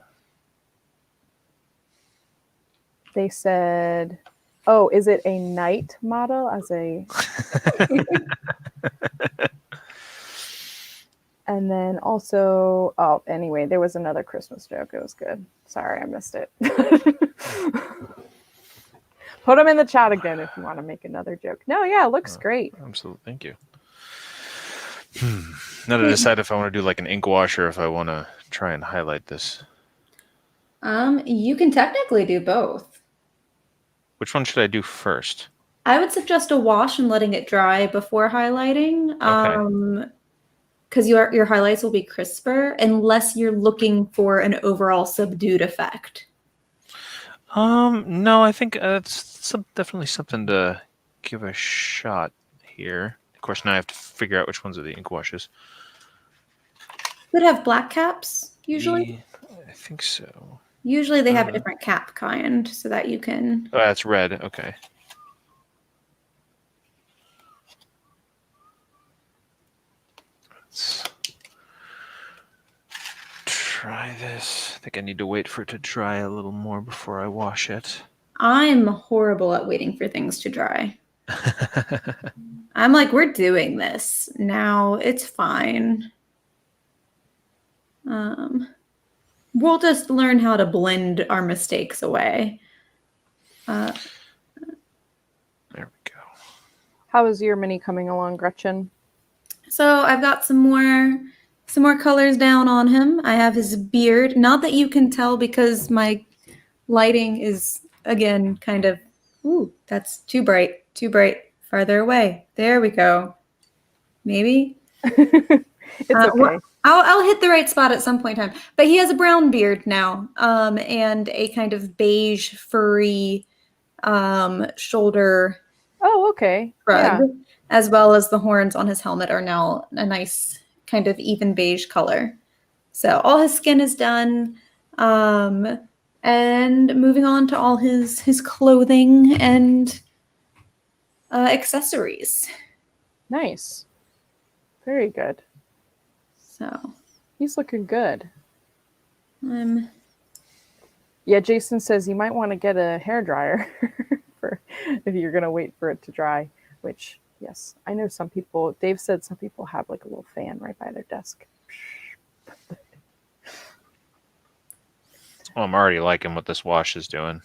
Speaker 1: They said, oh, is it a knight model as a... And then also, oh, anyway, there was another Christmas joke. It was good. Sorry, I missed it. Put them in the chat again if you want to make another joke. No, yeah, it looks great.
Speaker 2: Absolutely. Thank you. Now to decide if I want to do like an ink wash or if I want to try and highlight this.
Speaker 3: You can technically do both.
Speaker 2: Which one should I do first?
Speaker 3: I would suggest a wash and letting it dry before highlighting.
Speaker 2: Okay.
Speaker 3: Because your highlights will be crisper unless you're looking for an overall subdued effect.
Speaker 2: No, I think it's definitely something to give a shot here. Of course, now I have to figure out which ones are the ink washes.
Speaker 3: Would have black caps usually.
Speaker 2: I think so.
Speaker 3: Usually they have a different cap kind so that you can.
Speaker 2: Oh, that's red. Okay. Let's try this. I think I need to wait for it to dry a little more before I wash it.
Speaker 3: I'm horrible at waiting for things to dry. I'm like, we're doing this now. It's fine. We'll just learn how to blend our mistakes away.
Speaker 2: There we go.
Speaker 1: How is your mini coming along, Gretchen?
Speaker 3: So I've got some more colors down on him. I have his beard. Not that you can tell because my lighting is, again, kind of, ooh, that's too bright. Farther away. There we go. Maybe.
Speaker 1: It's okay.
Speaker 3: I'll hit the right spot at some point in time. But he has a brown beard now, and a kind of beige, furry shoulder.
Speaker 1: Oh, okay.
Speaker 3: Shrug,
Speaker 1: Yeah.
Speaker 3: as well as the horns on his helmet are now a nice kind of even beige color. So all his skin is done. and moving on to all his clothing and accessories.
Speaker 1: Nice. Very good.
Speaker 3: So
Speaker 1: He's looking good.
Speaker 3: I'm
Speaker 1: Yeah, Jason says you might want to get a hairdryer for if you're gonna wait for it to dry. Which, yes, I know some people. Dave said some people have like a little fan right by their desk.
Speaker 2: Oh, I'm already liking what this wash is doing.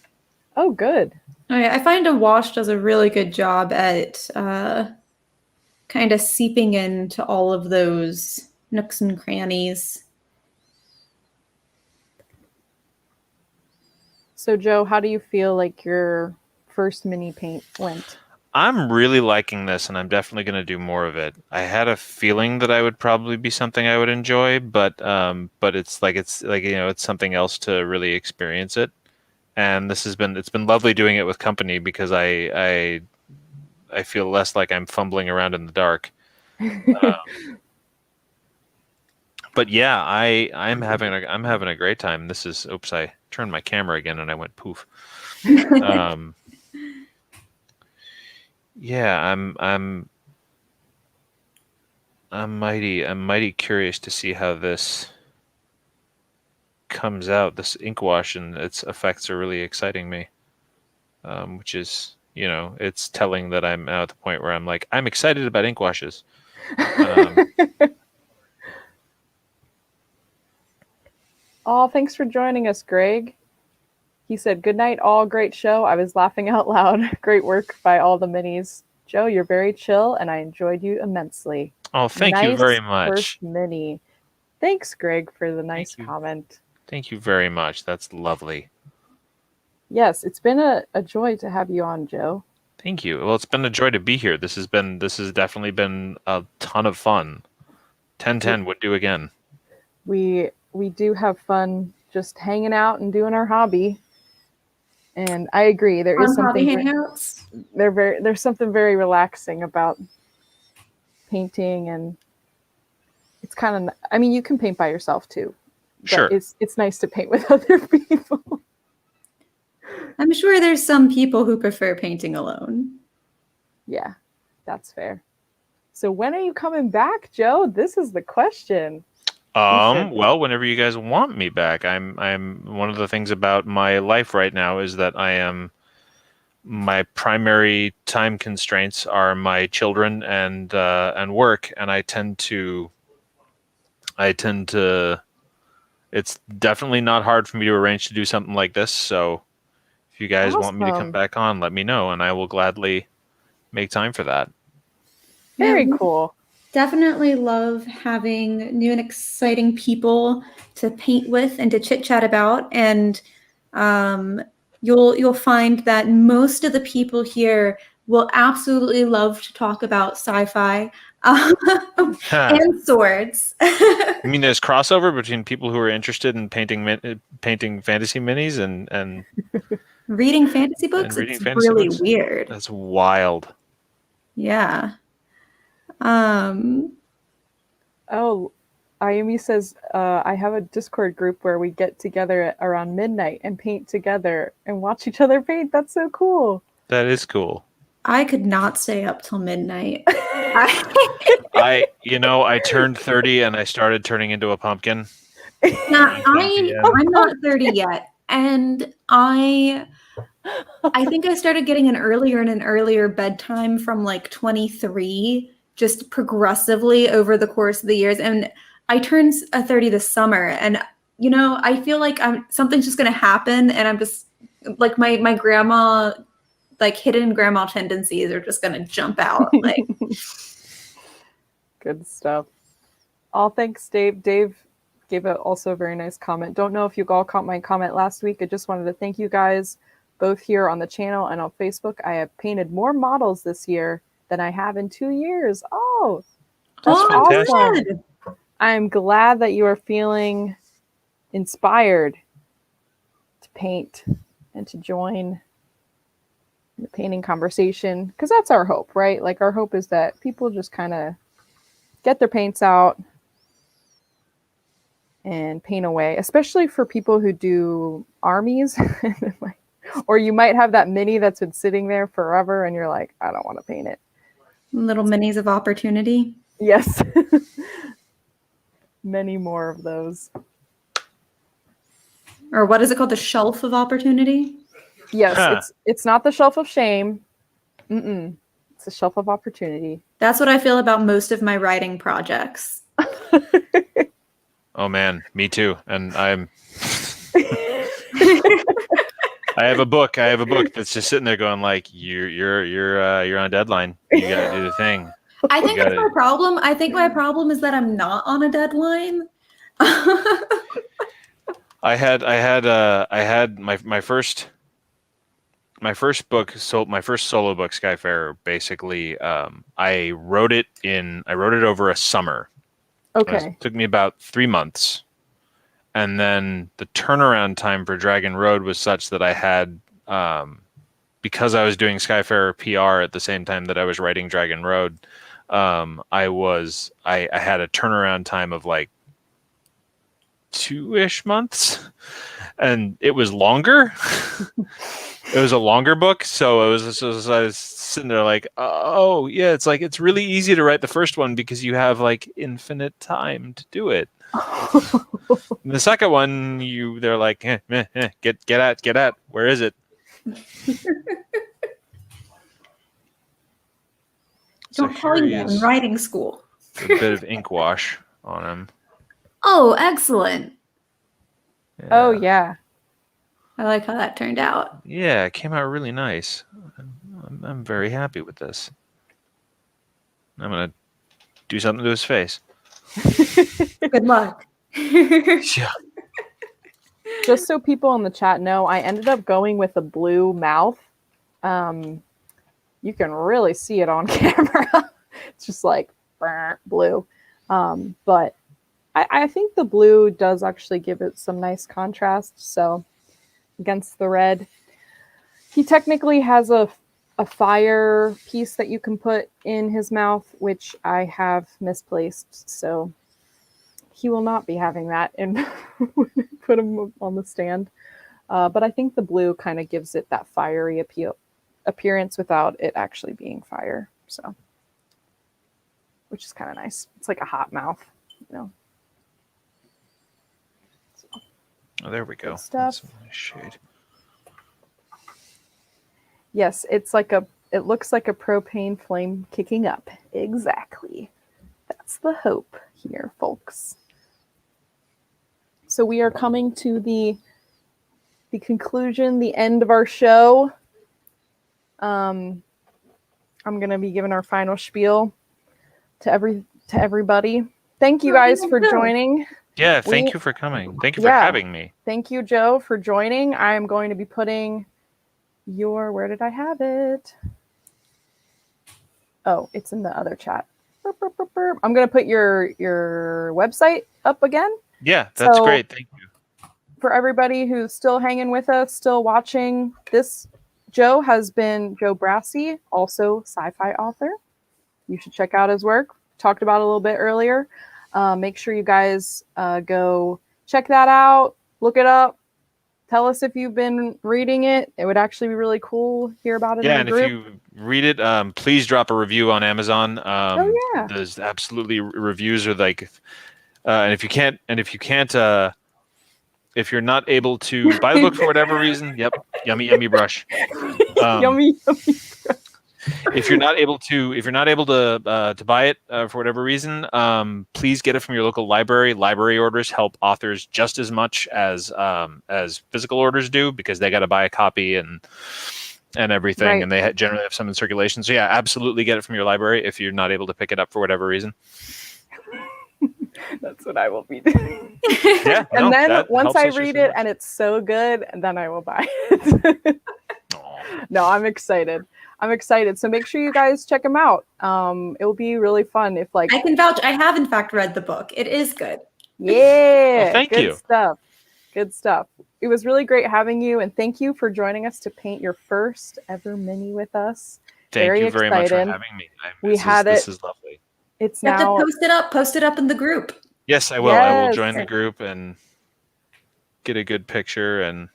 Speaker 1: Oh, good.
Speaker 3: I find a wash does a really good job at kind of seeping into all of those nooks and crannies.
Speaker 1: So, Joe, how do you feel like your first mini paint went?
Speaker 2: I'm really liking this, and I'm definitely going to do more of it. I had a feeling that I would probably be something I would enjoy, but it's like it's something else to really experience it. And it's been lovely doing it with company because I feel less like I'm fumbling around in the dark. But yeah, I'm having a great time. This is oops, I turned my camera again and I went poof. Yeah, I'm mighty curious to see how this comes out. This ink wash and its effects are really exciting me, which is, it's telling that I'm now at the point where I'm like, I'm excited about ink washes.
Speaker 1: Oh, thanks for joining us, Greg. He said, "Good night, all. Great show. I was laughing out loud. Great work by all the minis. Joe, you're very chill, and I enjoyed you immensely."
Speaker 2: Oh, thank you very much.
Speaker 1: First mini. Thanks, Greg, for the nice comment.
Speaker 2: Thank you very much. That's lovely.
Speaker 1: Yes, it's been a joy to have you on, Joe.
Speaker 2: Thank you. Well, it's been a joy to be here. This has definitely been a ton of fun. 1010 would do again.
Speaker 1: We do have fun just hanging out and doing our hobby. And I agree. There is something
Speaker 3: hobby hangouts.
Speaker 1: There's something very relaxing about painting, and it's kind of, I mean, you can paint by yourself too. But
Speaker 2: sure.
Speaker 1: It's nice to paint with other people.
Speaker 3: I'm sure there's some people who prefer painting alone.
Speaker 1: Yeah, that's fair. So when are you coming back, Joe? This is the question.
Speaker 2: Well, whenever you guys want me back. I'm one of the things about my life right now is that my primary time constraints are my children and work, and I tend to it's definitely not hard for me to arrange to do something like this. So if you guys want me to come back on, let me know and I will gladly make time for that.
Speaker 1: Very cool.
Speaker 3: Definitely love having new and exciting people to paint with and to chit chat about. And you'll find that most of the people here will absolutely love to talk about sci-fi and swords.
Speaker 2: You mean there's crossover between people who are interested in painting fantasy minis and
Speaker 3: reading fantasy books? It's really weird.
Speaker 2: That's wild.
Speaker 3: Yeah.
Speaker 1: Oh, Ayumi says, I have a Discord group where we get together around midnight and paint together and watch each other paint. That's so cool.
Speaker 2: That is cool.
Speaker 3: I could not stay up till midnight.
Speaker 2: I turned 30 and I started turning into a pumpkin.
Speaker 3: Now, I'm not 30 yet. And I think I started getting an earlier and an earlier bedtime from like 23, just progressively over the course of the years. And I turned 30 this summer, and I feel like something's just going to happen, and I'm just like my grandma, like hidden grandma tendencies are just going to jump out. Like,
Speaker 1: good stuff. Oh, thanks, Dave. Dave gave also a very nice comment. Don't know if you all caught my comment last week. I just wanted to thank you guys both here on the channel and on Facebook. I have painted more models this year than I have in 2 years. Oh,
Speaker 2: that's fantastic.
Speaker 1: Awesome. I'm glad that you are feeling inspired to paint and to join the painting conversation, because that's our hope, right? Like, our hope is that people just kind of get their paints out and paint away, especially for people who do armies. Or you might have that mini that's been sitting there forever and you're like, I don't want to paint it.
Speaker 3: Little minis of opportunity.
Speaker 1: Yes. Many more of those.
Speaker 3: Or what is it called? The shelf of opportunity?
Speaker 1: Yes, it's not the shelf of shame. It's a shelf of opportunity.
Speaker 3: That's what I feel about most of my writing projects.
Speaker 2: Oh man, me too. And I have a book that's just sitting there going like, you're on a deadline. You gotta do the thing.
Speaker 3: I think that's my problem. I think my problem is that I'm not on a deadline.
Speaker 2: I had my first book, so my first solo book, Skyfarer, basically, I wrote it over a summer.
Speaker 1: Okay.
Speaker 2: It took me about 3 months. And then the turnaround time for Dragon Road was such that I had, because I was doing Skyfarer PR at the same time that I was writing Dragon Road, I had a turnaround time of like 2-ish months, and it was longer. It was a longer book, so I was sitting there like, oh yeah, it's really easy to write the first one because you have like infinite time to do it. The second one, they're like, get at, where is it?
Speaker 3: Don't tell you that in writing school.
Speaker 2: A bit of ink wash on him.
Speaker 3: Oh, excellent.
Speaker 2: Yeah.
Speaker 1: Oh yeah.
Speaker 3: I like how that turned out.
Speaker 2: Yeah, it came out really nice. I'm very happy with this. I'm gonna do something to his face.
Speaker 3: Good luck.
Speaker 2: Yeah.
Speaker 1: Just so people in the chat know, I ended up going with a blue mouth. You can really see it on camera. It's just like blue. But I think the blue does actually give it some nice contrast. So against the red, he technically has a fire piece that you can put in his mouth, which I have misplaced. So he will not be having that and put him on the stand. But I think the blue kind of gives it that fiery appearance without it actually being fire. So, which is kind of nice. It's like a hot mouth, you know. So,
Speaker 2: Oh, there we go.
Speaker 1: good stuff.
Speaker 2: That's a nice shade.
Speaker 1: Yes, it looks like a propane flame kicking up. Exactly. That's the hope here, folks. So we are coming to the conclusion, the end of our show. I'm going to be giving our final spiel to everybody. Thank you guys for joining.
Speaker 2: Yeah, thank you for coming. Thank you for having me.
Speaker 1: Thank you, Joe, for joining. I am going to be putting where did I have it? Oh, it's in the other chat. I'm going to put your website up again.
Speaker 2: Yeah, that's great. Thank you.
Speaker 1: For everybody who's still hanging with us, still watching, this Joe has been Joe Brassey, also sci-fi author. You should check out his work. Talked about it a little bit earlier. Make sure you guys go check that out. Look it up. Tell us if you've been reading it. It would actually be really cool to hear about it.
Speaker 2: Yeah,
Speaker 1: in the group.
Speaker 2: if you read it, please drop a review on Amazon.
Speaker 1: Oh yeah,
Speaker 2: there's absolutely reviews are like, and if you're not able to buy the book for whatever reason, yep, yummy brush.
Speaker 1: Yummy.
Speaker 2: If you're not able to buy it for whatever reason, please get it from your local library. Library orders help authors just as much as physical orders do, because they got to buy a copy and everything, right. And they generally have some in circulation. So yeah, absolutely get it from your library if you're not able to pick it up for whatever reason.
Speaker 1: That's what I will be doing.
Speaker 2: Yeah,
Speaker 1: and then once I read it and it's so good, and then I will buy it. No, I'm excited. So make sure you guys check them out. It will be really fun if I
Speaker 3: can vouch. I have in fact read the book. It is good.
Speaker 1: Yeah.
Speaker 2: Well, thank you.
Speaker 1: Good stuff. It was really great having you, and thank you for joining us to paint your first ever mini with us.
Speaker 2: Thank you very much for having me.
Speaker 1: This is lovely. It's
Speaker 3: you
Speaker 1: now
Speaker 3: have to post it up in the group.
Speaker 2: Yes, I will. I will
Speaker 1: Yes.
Speaker 2: join the group and get a good picture. And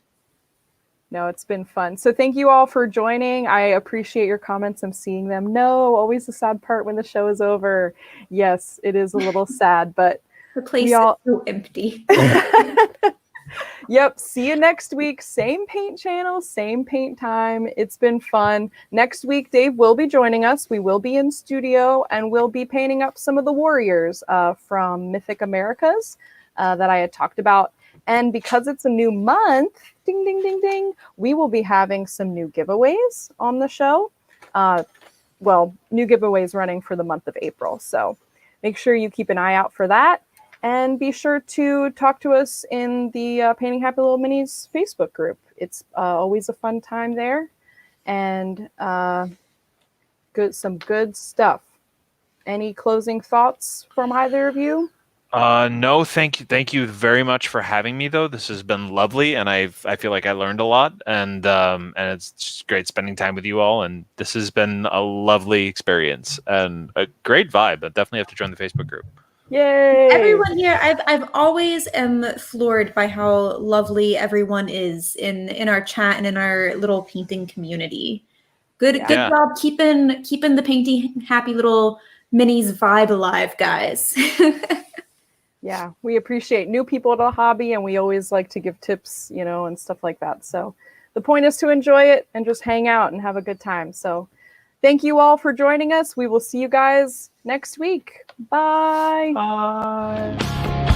Speaker 1: No, it's been fun. So thank you all for joining. I appreciate your comments. I'm seeing them. No, always the sad part when the show is over. Yes, it is a little sad, but
Speaker 3: The place
Speaker 1: we all
Speaker 3: is so empty.
Speaker 1: Yep. See you next week. Same paint channel, same paint time. It's been fun. Next week, Dave will be joining us. We will be in studio and we'll be painting up some of the warriors from Mythic Americas that I had talked about. And because it's a new month, ding, ding, ding, ding, we will be having some new giveaways on the show. New giveaways running for the month of April. So make sure you keep an eye out for that. And be sure to talk to us in the Painting Happy Lil Minis Facebook group. It's always a fun time there, and some good stuff. Any closing thoughts from either of you?
Speaker 2: No, thank you very much for having me, though. This has been lovely, and I feel like I learned a lot, and it's just great spending time with you all. And this has been a lovely experience and a great vibe. I definitely have to join the Facebook group.
Speaker 1: Yay!
Speaker 3: Everyone here, I've always am floored by how lovely everyone is in our chat and in our little painting community. Good job keeping the Painting Happy Little Minis vibe alive, guys.
Speaker 1: Yeah, we appreciate new people to the hobby, and we always like to give tips, and stuff like that. So the point is to enjoy it and just hang out and have a good time. So thank you all for joining us. We will see you guys next week. Bye.
Speaker 2: Bye.